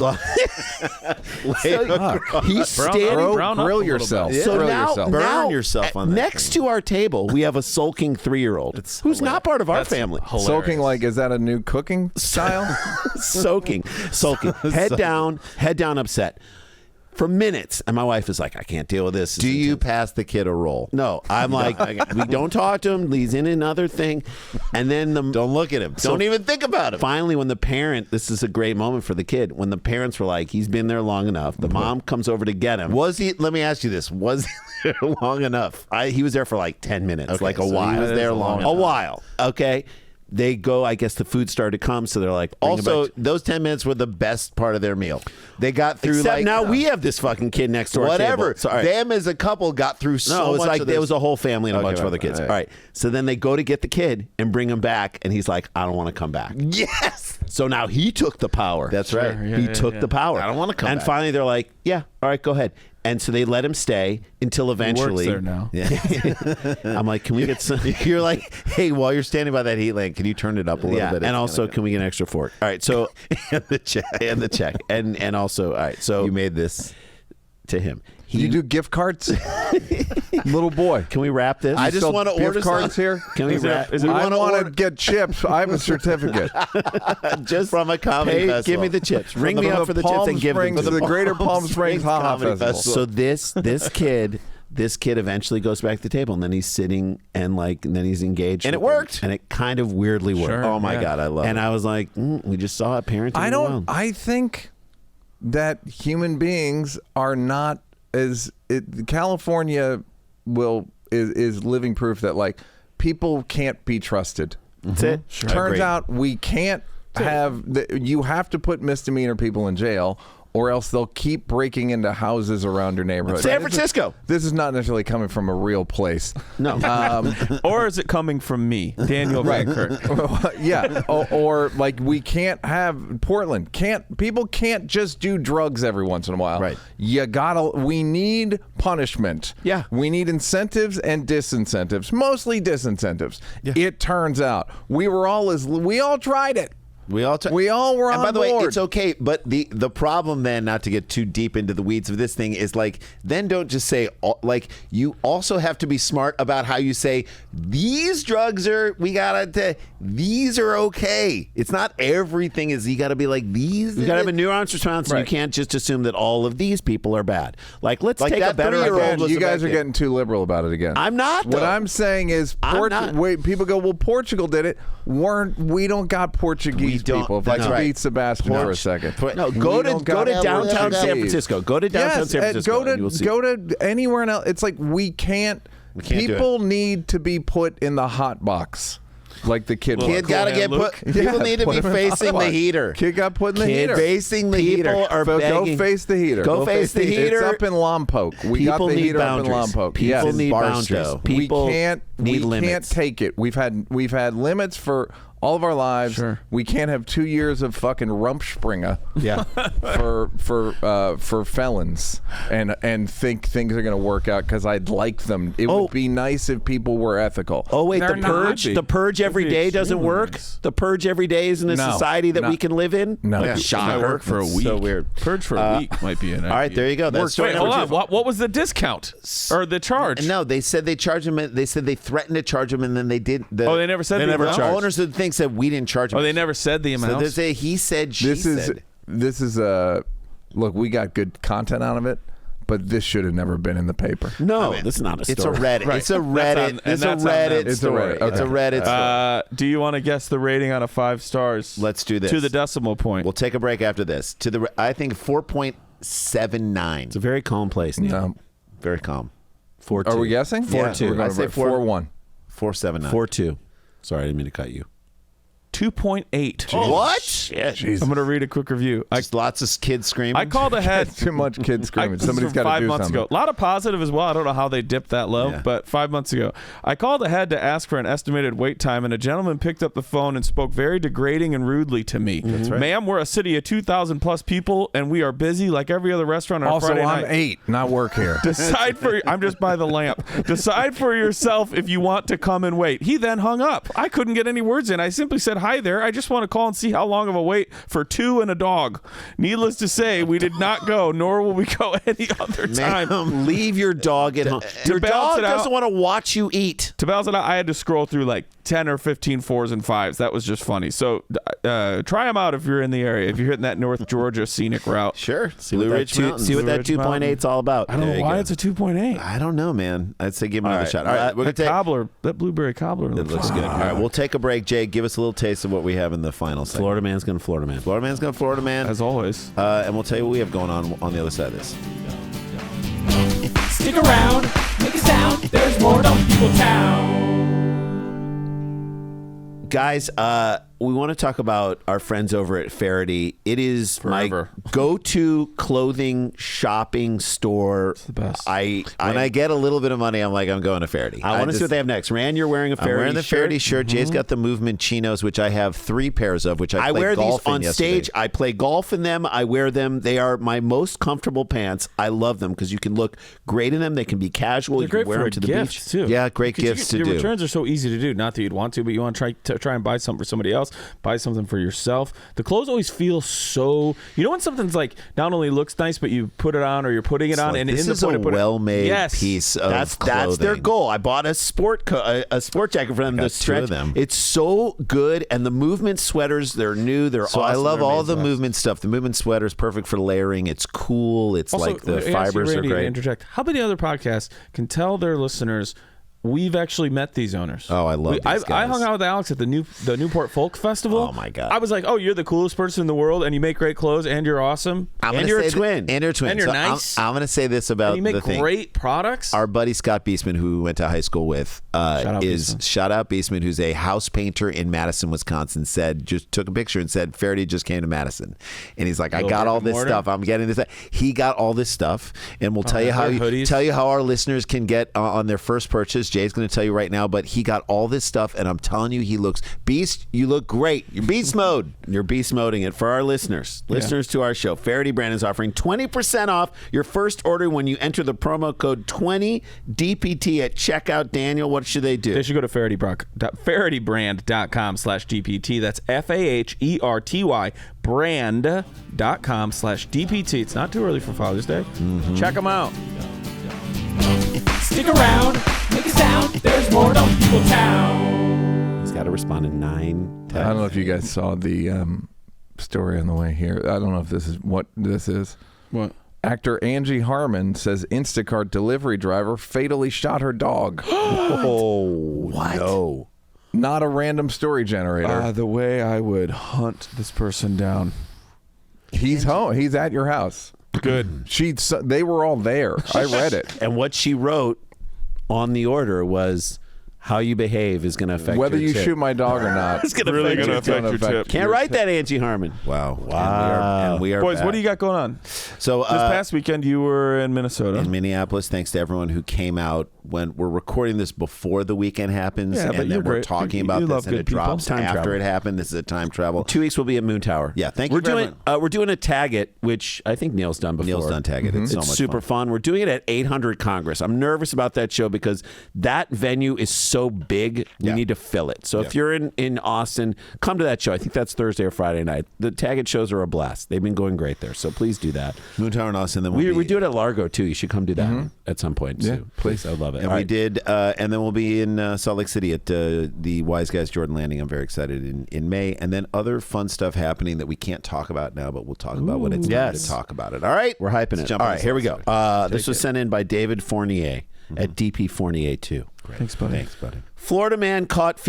He's standing. Grill yourself. So Grill now, yourself. Burn yourself on that next to our table, we have a sulking 3-year-old who's not part of our family. Soaking, like, is that a new cooking style? Sulking, head down, upset for minutes. And my wife is like, I can't deal with this. Do you pass the kid a roll? No, I'm like, we don't talk to him. He's in another thing. And then Don't look at him. Don't even think about him. Finally, when the parent, this is a great moment for the kid, when the parents were like, he's been there long enough. The mom comes over to get him. Was he? Let me ask you this: was he there long enough? He was there for like 10 minutes, Okay, like a so he while. was there long A enough. while. Okay. They go, I guess the food started to come, so they're like, bring him Also, back to- those 10 minutes were the best part of their meal. They got through Except like now we have this fucking kid next to our whatever. table. So, all right. Them as a couple got through so No, it was much like of this. there was a whole family and a bunch of right, other kids. right. All right. So then they go to get the kid and bring him back, and he's like, I don't want to come back. Yes. So now he took the power. That's right. He took the power. I don't wanna come And back. finally they're like, yeah, all right, go ahead. And so they let him stay until eventually. He works there now. I'm like, can we get some? You're like, hey, while you're standing by that heat lamp, can you turn it up a little Yeah, bit? and also, can we get an extra fork? All right, so and the check. and also, all right, so You made this. to him. You do gift cards? Little boy. Can we wrap this? I just Still want to order gift cards here. Can we wrap? I want to get chips. I have a certificate. Just from a comedy festival. Give me the chips. Ring me From up for the chips Palm and give them Springs, to the them. Greater Palm Springs Ha Ha Comedy Festival. Festival. So this kid eventually goes back to the table, and then he's sitting and then he's engaged, And it with them. worked. and it kind of weirdly worked. Sure, Oh my yeah. God, I love And it. I was like, we just saw it parenting. I well. don't. I think that human beings are not as California is living proof that like people can't be trusted. That's it. Turns out we can't have. You have to put misdemeanor people in jail, or else they'll keep breaking into houses around your neighborhood. San Francisco. This is not necessarily coming from a real place. No. Or is it coming from me, Daniel Van Kirk? Yeah, or like we can't have Portland. People can't just do drugs every once in a while. Right. We need punishment. Yeah. We need incentives and disincentives. Mostly disincentives. Yeah. It turns out we all tried it. We all were and on by the way, board. it's okay. But the problem then, not to get too deep into the weeds of this thing, is like then don't just say like you also have to be smart about how you say these drugs are these are okay. It's not everything is you got to be like these. You gotta have a nuanced response, and you Right. can't just assume that all of these people are bad. Like, let's Like take that a better. 3-year-old Again, was you a guys bad are kid. getting too liberal about it again. I'm not. What though. I'm saying is, I'm not. wait, people go, well, Portugal did it. We don't got Portuguese don't- people. If I that's can right. beat Sebastian for a second. No, go to downtown San Portuguese. Francisco. Go to downtown Yes, San Francisco. and you will see. go to anywhere else. It's like we can't can't do people need to be put in the hot box, like the kid. Kid was. got to get Luke. put. People need to put be him in facing the box. heater. Kid got put in the Kid heater. Facing the People heater. are Go begging. face the heater. Go face the heater. It's up in Lompoc. We got People the need heater boundaries. up in Lompoc. People Yes. need Barstow. boundaries. People we can't limits. take it. We've had limits for all of our lives. Sure. We can't have 2 years of fucking Rumpspringer Yeah. for felons and think things are going to work out because I'd like them. It would be nice if people were ethical. Oh wait, They're the not. purge. The purge every It'd be day doesn't extremely work. nice. The purge every day is in a No. society that No. we can live in. No. Yeah. Might Shocker. work for a That's week. so weird. Purge for a week might be an idea. All right, there you go. That's Wait, hold on. What was the discount or the charge? No, they said they charged him. They said they threatened to charge him, and then they did. Oh, they never said They the never amount? charged. Owners of the thing said we didn't charge him. Oh, they never said the So amount. they say he said. She said. This is look. We got good content out of it, but this should have never been in the paper. No, this is not a story. It's a Reddit. Right. It's a Reddit. That's on- and It's a that's on them. Reddit It's a story. Reddit. It's a Okay. Reddit story. Do you want to guess the rating out of 5 stars? Let's do this to the decimal point. We'll take a break after this. I think 4.79. It's a very calm place. Neil. No. Very calm. 4-2. Are we guessing? 4-2. We're going I say 4-1. 4.79. 4-2. Sorry, I didn't mean to cut you. 2.8. What? Shit. I'm going to read a quick review. Just lots of kids screaming. I called ahead. Too much kids screaming. This is Somebody's from got to 5 do months something. ago. A lot of positive as well. I don't know how they dipped that low, Yeah. but 5 months ago. I called ahead to ask for an estimated wait time, and a gentleman picked up the phone and spoke very degrading and rudely to me. That's right. Ma'am, we're a city of 2,000 plus people, and we are busy like every other restaurant on Also, Friday I'm night. 8, not work here. Decide for I'm just by the lamp. Decide for yourself if you want to come and wait. He then hung up. I couldn't get any words in. I simply said, "Hi there. I just want to call and see how long of a wait for 2 and a dog." Needless to say, we did not go, nor will we go any other time. Ma'am, leave your dog at home. Your balance dog it out- doesn't want to watch you eat. To balance it out, I had to scroll through like 10 or 15 4s and 5s. That was just funny. So try them out if you're in the area. If you're hitting that North Georgia scenic route. Sure. Blue Ridge Mountains. See what Blue that Ridge 2.8's all about. I don't know why it's a 2.8. I don't know, man. I'd say give him another shot. All right, we're That gonna take. cobbler, that blueberry cobbler. It looks good. All right, we'll take a break. Jay, give us a little taste of what we have in the final segment. Florida man's going to Florida man. Florida man's going to Florida man. As always. And we'll tell you what we have going on the other side of this. Stick around, make a sound. There's more Dumb People Town. Guys, we want to talk about our friends over at Faraday. It is Forever. my go-to clothing shopping store. It's the best. When I get a little bit of money, I'm like, I'm going to Faraday. I want to see what they have next. Rand, you're wearing a I'm Faraday wearing the shirt. Faraday shirt. Jay's got the movement chinos, which I have 3 pairs of, which I I played wear these golf in on yesterday. stage. I play golf in them. I wear them. They are my most comfortable pants. I love them because you can look great in them. They can be casual. They're you can great wear for them a to the gift, beach. too. Yeah, great 'Cause gifts to your do. returns are so easy to do. Not that you'd want to, but you want to try and buy something for somebody else. Buy something for yourself. The clothes always feel so. You know when something's like not only looks nice, but you put it on or you're putting it on, Like, and this in the is point a of put well-made yes. piece of That's clothing. their goal. I bought a sport jacket for them. got The 2 stretch. of them. It's so good, and the movement sweaters. They're new. They're So awesome. I love They're all the amazing. movement stuff. The movement sweater is perfect for layering. It's cool. It's Also, like the let me ask you, fibers are Randy, to great. interject. How many other podcasts can tell their listeners we've actually met these owners? Oh, I love these I guys. hung out with Alex at the Newport Folk Festival. Oh, my God. I was like, oh, you're the coolest person in the world, and you make great clothes, and you're awesome, I'm And gonna you're a say twin. And you're a twin. and you're So nice. I'm going to say this about and you make the thing. great products. Our buddy Scott Beesman, who we went to high school with, out is Beesman. shout out Beesman, who's a house painter in Madison, Wisconsin. Just took a picture and said Faraday just came to Madison, and he's like, I Little got brick all and this mortar? stuff. I'm getting this. He got all this stuff, and we'll tell you how hoodies? our listeners can get on their first purchase. Jay's going to tell you right now, but he got all this stuff, and I'm telling you, he looks beast. You look great. You're beast mode. You're beast moding it for our listeners to our show. Faraday brand is offering 20% off your first order when you enter the promo code 20DPT at checkout. Daniel, what should they do? They should go to FaradyBrand.com/DPT. That's FAHERTY brand.com/DPT. It's not too early for Father's Day. Check them out. Stick around, make a sound. There's more Dumb People Town. He's got to respond in 9 I don't know if you guys saw the story on the way here. I don't know if this is what this is. What? Actor Angie Harmon says Instacart delivery driver fatally shot her dog. What? No. Not a random story generator. The way I would hunt this person down. He's home. He's at your house. Good. They were all there. I read it. And what she wrote on the order was, how you behave is going to affect Whether your you tip. shout my dog or not. It's gonna Really affect gonna your affect your tip. Can't write that, Angie Harmon. Wow. Wow. And we are Boys, back. what do you got going on? So This past weekend, you were in Minnesota. in Minneapolis. Thanks to everyone who came out. When we're recording this before the weekend happens, Yeah, but and you're then we're great. talking You about love this, and good it people. drops Time after travel. it happened. This is a time travel. 2 weeks we'll be at Moon Tower. Yeah, thank we're you for doing we're doing a Tag It, which I think Neal's done before. Neal's done Tag It. It's so much super fun. We're doing it at 800 Congress. I'm nervous about that show because that venue is so big. We Yeah. need to fill it. So if you're in Austin, come to that show. I think that's Thursday or Friday night. The Tag It shows are a blast. They've been going great there. So please do that. Moon Tower in Austin. Then We do it at Largo too. You should come do that at some point. Yeah, too. Please. I love it. And All we right. did, and then we'll be in Salt Lake City at the Wise Guys Jordan Landing. I'm very excited in May, and then other fun stuff happening that we can't talk about now, but we'll talk about when it's time to talk about it. All right, We're hyping Let's it. jump All on right, this here we last go. story. This was sent in by David Fournier at DP Fournier 2. Thanks, buddy. Thanks, buddy. Florida man let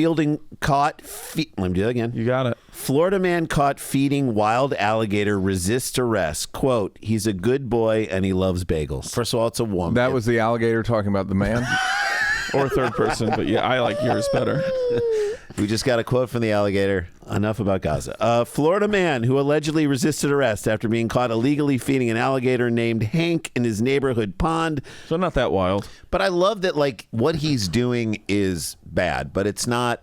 me do that again. You got it. Florida man caught feeding wild alligator resists arrest. Quote, he's a good boy and he loves bagels. First of all, it's a woman. That was the alligator talking about the man. or third person, but yeah, I like yours better. We just got a quote from the alligator. Enough about Gaza. A Florida man who allegedly resisted arrest after being caught illegally feeding an alligator named Hank in his neighborhood pond. So not that wild. But I love that, like, what he's doing is bad, but it's not.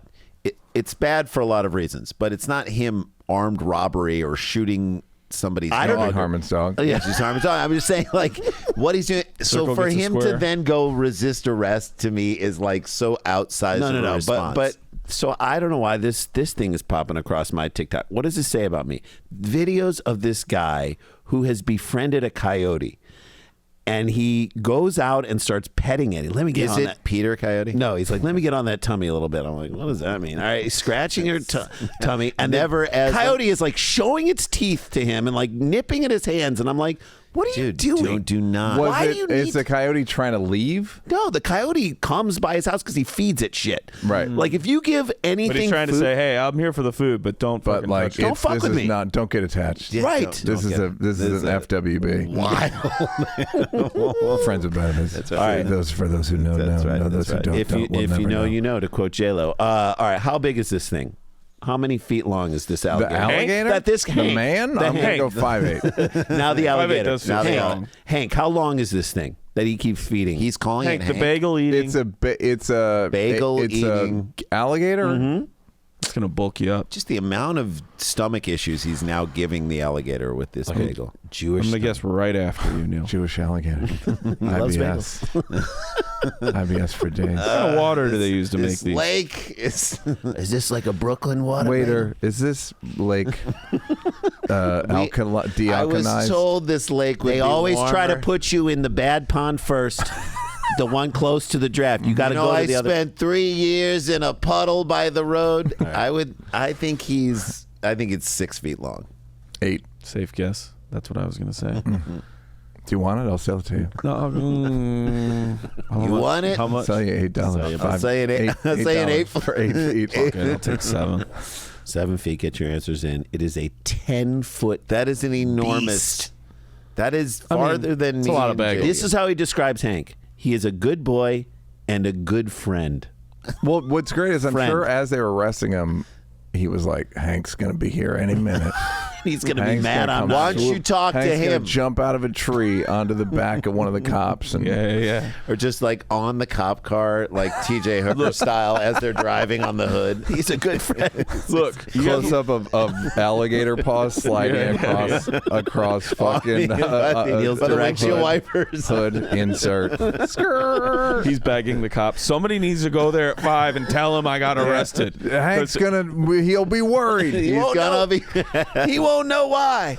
It's bad for a lot of reasons, but it's not him armed robbery or shooting somebody's dog. Harmon's dog. Yeah, just Harmon's dog. I'm just saying, like, what he's doing. So Circle for gets a him to square. then go resist arrest to me is like so outsized. of a response. But so I don't know why this thing is popping across my TikTok. What does it say about me? Videos of this guy who has befriended a coyote. And he goes out and starts petting it. Let me get on that. Peter Coyote? No, he's like, let me get on that tummy a little bit. I'm like, what does that mean? All right, he's scratching her tummy. And Never then as Coyote is like showing its teeth to him and like nipping at his hands. And I'm like, what are you doing? Do not. Was Why it, do you is need the coyote trying to leave? No, the coyote comes by his house because he feeds it shit. Right. Like if you give anything But he's trying to food- say, "Hey, I'm here for the food, but don't But fucking like, touch it." Don't fuck this with is me. not. Don't get attached. Right. This is an FWB. Wild. Friends of benefits. That's right. Those for those who know That's know. right. Know That's those who right. don't. If don't, will you never know, you know. To quote J-Lo. All right, how big is this thing? How many feet long is this The alligator? alligator? That this the Hank, man? the I'm gonna Hank. go 5'8". Now the 5'8" alligator. does feel Now the strong. alligator. Hank, how long is this thing that he keeps feeding? He's calling Hank, it the Hank. bagel eating. It's a Bagel it's eating. a alligator. Mm-hmm. It's gonna bulk you up. Just the amount of stomach issues he's now giving the alligator with this bagel. I'm Jewish. gonna guess right after you, Neil. Jewish alligator. loves IBS. IBS for days. What kind of water do they use to make This these? lake is. Is this like a Brooklyn water? Waiter, is this lake I was dealkanized? told this lake would They be always try to warmer. put you in the bad pond first, the one close to the draft. You got to You know, go to I the other. spent 3 years in a puddle by the road. I think it's 6 feet long. 8. Safe guess. That's what I was gonna say. Do you want it? I'll sell it to you. No, how You much- want it? How I'll much? sell you $8. I'll say an eight- I'll say an $8 for 8 feet. Okay, I'll take 7. 7 feet. Get your answers in. It is a 10-foot. That is an enormous. Beast. That is I mean, farther than it's me. a lot of and bagels. Jake. This is how he describes Hank. He is a good boy and a good friend. Well, what's great is I'm Friend. sure as they were arresting him, he was like, Hank's going to be here any minute. He's going to be Hank's mad. gonna I'm come not. Why don't you talk to Hank's gonna him? jump out of a tree onto the back of one of the cops. And Yeah. Or just like on the cop car, like TJ Hooker style, as they're driving on the hood. He's a good friend. Look, close up of alligator paws sliding across fucking Neil's directional hood, wipers. hood insert. he's begging the cops. Somebody needs to go there at 5 and tell him I got arrested. Hank's he'll be worried. He's gonna be. He won't know why.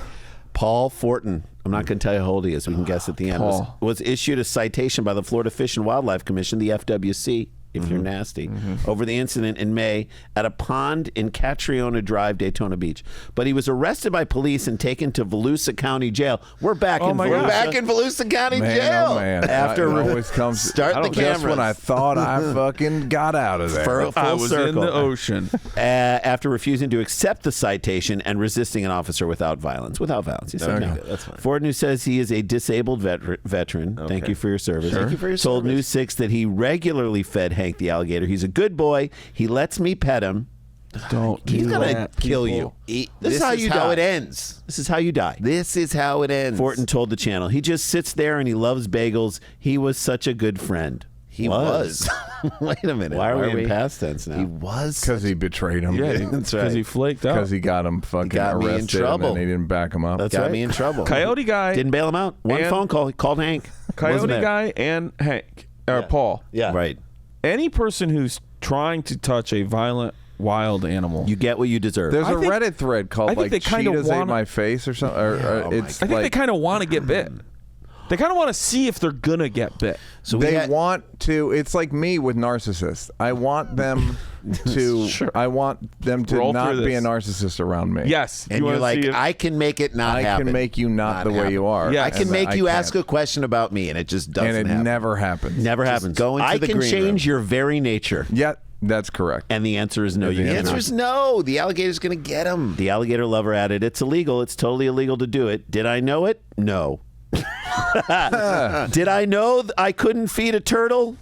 Paul Fortin. I'm not going to tell you how old he is. We can guess at the end. Paul. Was issued a citation by the Florida Fish and Wildlife Commission, the FWC, if you're nasty, over the incident in May at a pond in Catriona Drive, Daytona Beach. But he was arrested by police and taken to Volusia County Jail. We're back in my Volusia. God. We're back in Volusia County Man, Jail. oh man! After it always comes. Start I the don't guess cameras. when I thought I fucking got out of there. For full I was circle. in the ocean. After refusing to accept the citation and resisting an officer without violence. Without violence. He said no. That's fine. Ford News says he is a disabled veteran. Thank you for your service. Thank you for your Told service. News 6 that he regularly fed Hank the alligator. He's a good boy. He lets me pet him. Don't. He's do gonna that, kill people. you. This is how you die. it ends. This is how you die. This is how it ends. Fortin told the channel. He just sits there and he loves bagels. He was such a good friend. He was. Wait a minute. Why are we in past tense now? He was. Because he betrayed him. Yeah, That's because right. he flaked out. Because he got him fucking got me in arrested trouble. and then he didn't back him up. That's got right. me in trouble. Coyote guy, Didn't bail him out. One And- phone call. He called Hank. Wasn't Coyote there. guy, and Hank or Paul. Yeah. Right. Any person who's trying to touch a violent wild animal, You get what you deserve. There's I a think- Reddit thread called I think like they kinda cheetahs ate wanna- my face or something. It's I think like they kind of want to get bit. They kind of want to see if they're gonna get bit. So we they had- want to. It's like me with narcissists. I want them to. Sure. I want them to Roll not through be a this. narcissist around me. Yes, And wanna you're like, see if- I can make it not I happen. can make you not the way you are. Yeah. I can And make you can't. ask a question about me, and it just doesn't and it happen. never happens. Never Just happens. go into I the can green change room. your very nature. Yeah, that's correct. And the answer is no, And you the The cannot. answer is no. The alligator's going to get him. The alligator lover added, it's illegal. It's totally illegal to do it. Did I know it? No. Did I know I couldn't feed a turtle?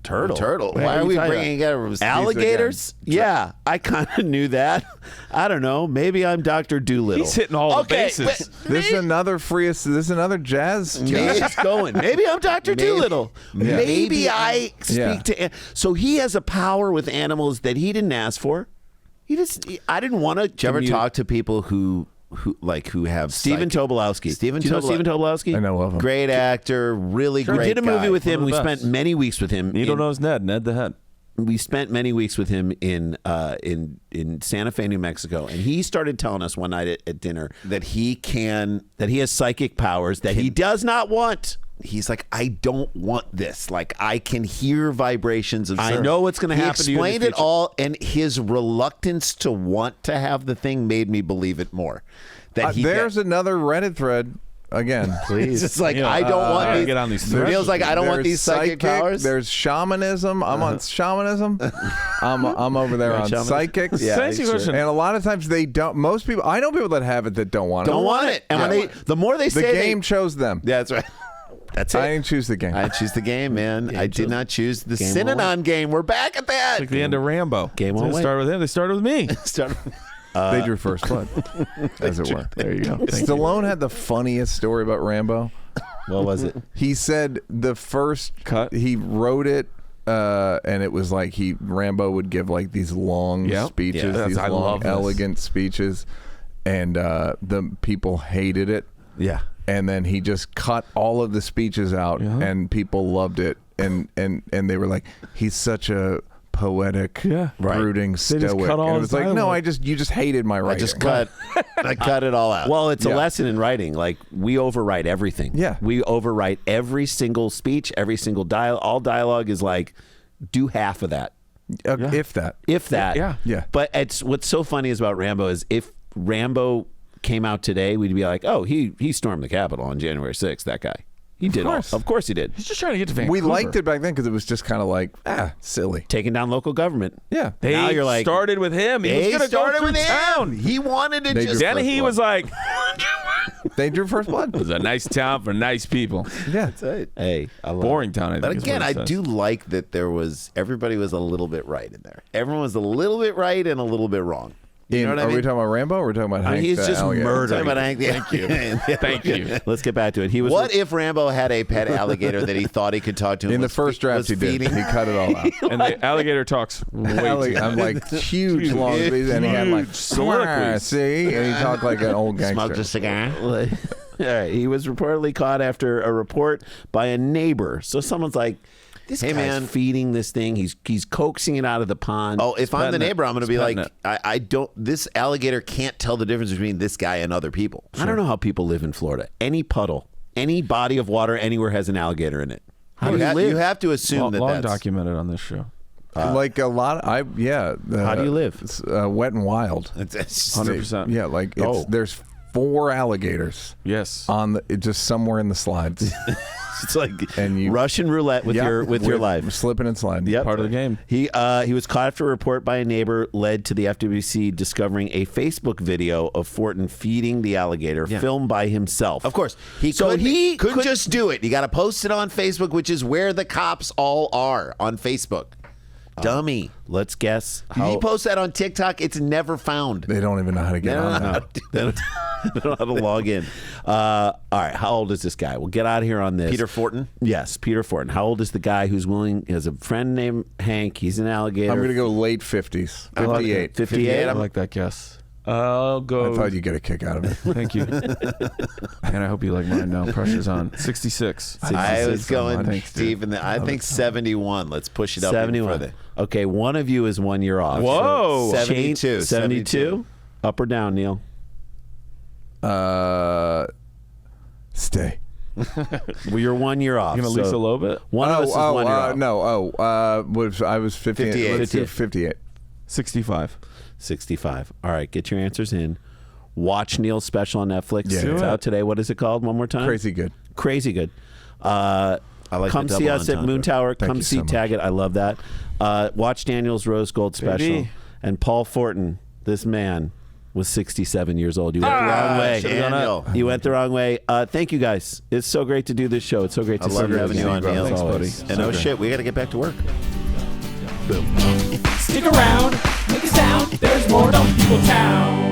Turtle. Wait, Why what are we you talking bringing it? Alligators? Yeah, I kind of knew that. I don't know. Maybe I'm Dr. Doolittle. He's hitting all the bases. This is another This is another jazz. He's going. Maybe I'm Dr. Doolittle. Yeah. Maybe I speak to. So he has a power with animals that he didn't ask for. I didn't want to. Did you ever talk to people who have Stephen Tobolowsky? Do you know Stephen Tobolowsky? I know of him. Great actor, really We great. did a movie guy. with him. One We of the spent best. many weeks with him. Needle Nose Ned the Head. We spent many weeks with him in Santa Fe, New Mexico, and he started telling us one night at dinner that he has psychic powers that he does not want. He's like, I don't want this. Like, I can hear vibrations of. I know what's going to happen to you in the He explained it future. all, and his reluctance to want to have the thing made me believe it more. That There's another Reddit thread again. Please. It's just like, Neil, I don't want gotta these. get on these threads. Neil's like, I don't want these psychic powers. There's shamanism. I'm on shamanism. I'm over there on shamanism? psychics. Can I ask you a question? And a lot of times they don't. Most people, I know people that have it that don't want it. Don't want it. And when the more they The say game chose them. Yeah, that's right. that's it. I didn't choose the game. I choose the game, man. I did not choose the Game Sinon game. We're back at that. Like the end of Rambo. Game They on didn't way. start with him. They started with me. They drew first blood, as it were. There you go. Thank Stallone had the funniest story about Rambo. What was it? He said the first Cut. he wrote it, and it was like Rambo would give like these long Yep. speeches, Yeah, these I long, love this. elegant speeches, and the people hated it. Yeah. And then he just cut all of the speeches out, Yeah. and people loved it, and they were like, he's such a poetic, brooding just stoic. cut all And it his was like, no, dialogue. you just hated my writing. I just cut. I cut it all out. Well, it's a Yeah. lesson in writing. Like, we overwrite everything. Yeah. We overwrite every single speech, every single dialogue. All dialogue is like, do half of that. If that. If that. Yeah. Yeah. But what's so funny is about Rambo is if Rambo came out today, we'd be like, oh, he stormed the Capitol on January 6th, that guy. He did course. Of course he did. He's just trying to get to Vancouver. We liked it back then because it was just kind of like, silly. Taking down local government. Yeah. They Now you're like, started with him. He was They going to go started through with him. town. He wanted to They just. drew Then he was like, They drew first blood. it was a nice town for nice people. Yeah. hey, I love Boring town, I think. But is again, what I it says. do like that everybody was a little bit right in there. Everyone was a little bit right and a little bit wrong. You know what I Are mean? we talking about Rambo or are we talking about Hank? he's the just alligator? murdering. Talking about Hank the- Thank you. Thank you. Let's get back to it. He was What if Rambo had a pet alligator that he thought he could talk to? And In the was first fe- draft, was he did. feeding? He cut it all out. And the alligator talks way too I'm like huge long speeches, and he had like soliloquies. see, and he talked like an old Smoked a gangster. cigar. All right, he was reportedly caught after a report by a neighbor. So someone's like, this Hey, guy's man. feeding this thing. He's coaxing it out of the pond. Oh, if I'm the petting it. neighbor, I'm going to He's be like, petting I don't. This alligator can't tell the difference between this guy and other people. I don't know how people live in Florida. Any puddle, any body of water anywhere has an alligator in it. How do you live? You have to assume that long that's documented on this show. Like a lot. How do you live? It's, Wet and Wild. it's just- 100%. Yeah, like there's 4 alligators Yes. on just somewhere in the slides. It's like And you- Russian roulette with Yep, your life. slipping and sliding. Yep. Part of the game. He was caught after a report by a neighbor led to the FWC discovering a Facebook video of Fortin feeding the alligator, filmed by himself. Of course, he couldn't just do it. You got to post it on Facebook, which is where the cops all are on Facebook. Dummy. Let's guess. He posts that on TikTok. It's never found. They don't even know how to get on that. They don't know how to log in. All right, how old is this guy? We'll get out of here on this. Peter Fortin? Yes, Peter Fortin. How old is the guy who's willing? He has a friend named Hank. He's an alligator. I'm going to go late 50s. 58. 58. I like that guess. I'll go. I thought you'd get a kick out of it. Thank you. And I hope you like mine now. Pressure's on. 66. I was going Thanks, dude. Steve, I think 71. Let's push it up even 71. further. Okay, one of you is 1 year off. Whoa. So 72. 72. Up or down, Neil? Stay. Well, you're 1 year off. You gonna lease a little bit? One of us is 1 year off. No. I was 58. 58. Let's do 58. 65. 65. All right, get your answers in. Watch Neil's special on Netflix. Yeah. It's Do out today. What is it called? One more time. Crazy good. Crazy good. I like come the see double us at entendre. Moon Tower. Thank Come you see so much. Taggart. I love that. Watch Daniel's Rose Gold special. Baby. And Paul Fortin, this man, was 67 years old. You went the wrong way. Daniel. You went the wrong way. Thank you guys. It's so great to do this show. It's so great to I love see having you on, Neal. Thanks, buddy. And oh shit, we got to get back to work. Stick around, make a sound. There's more Dumb People Town.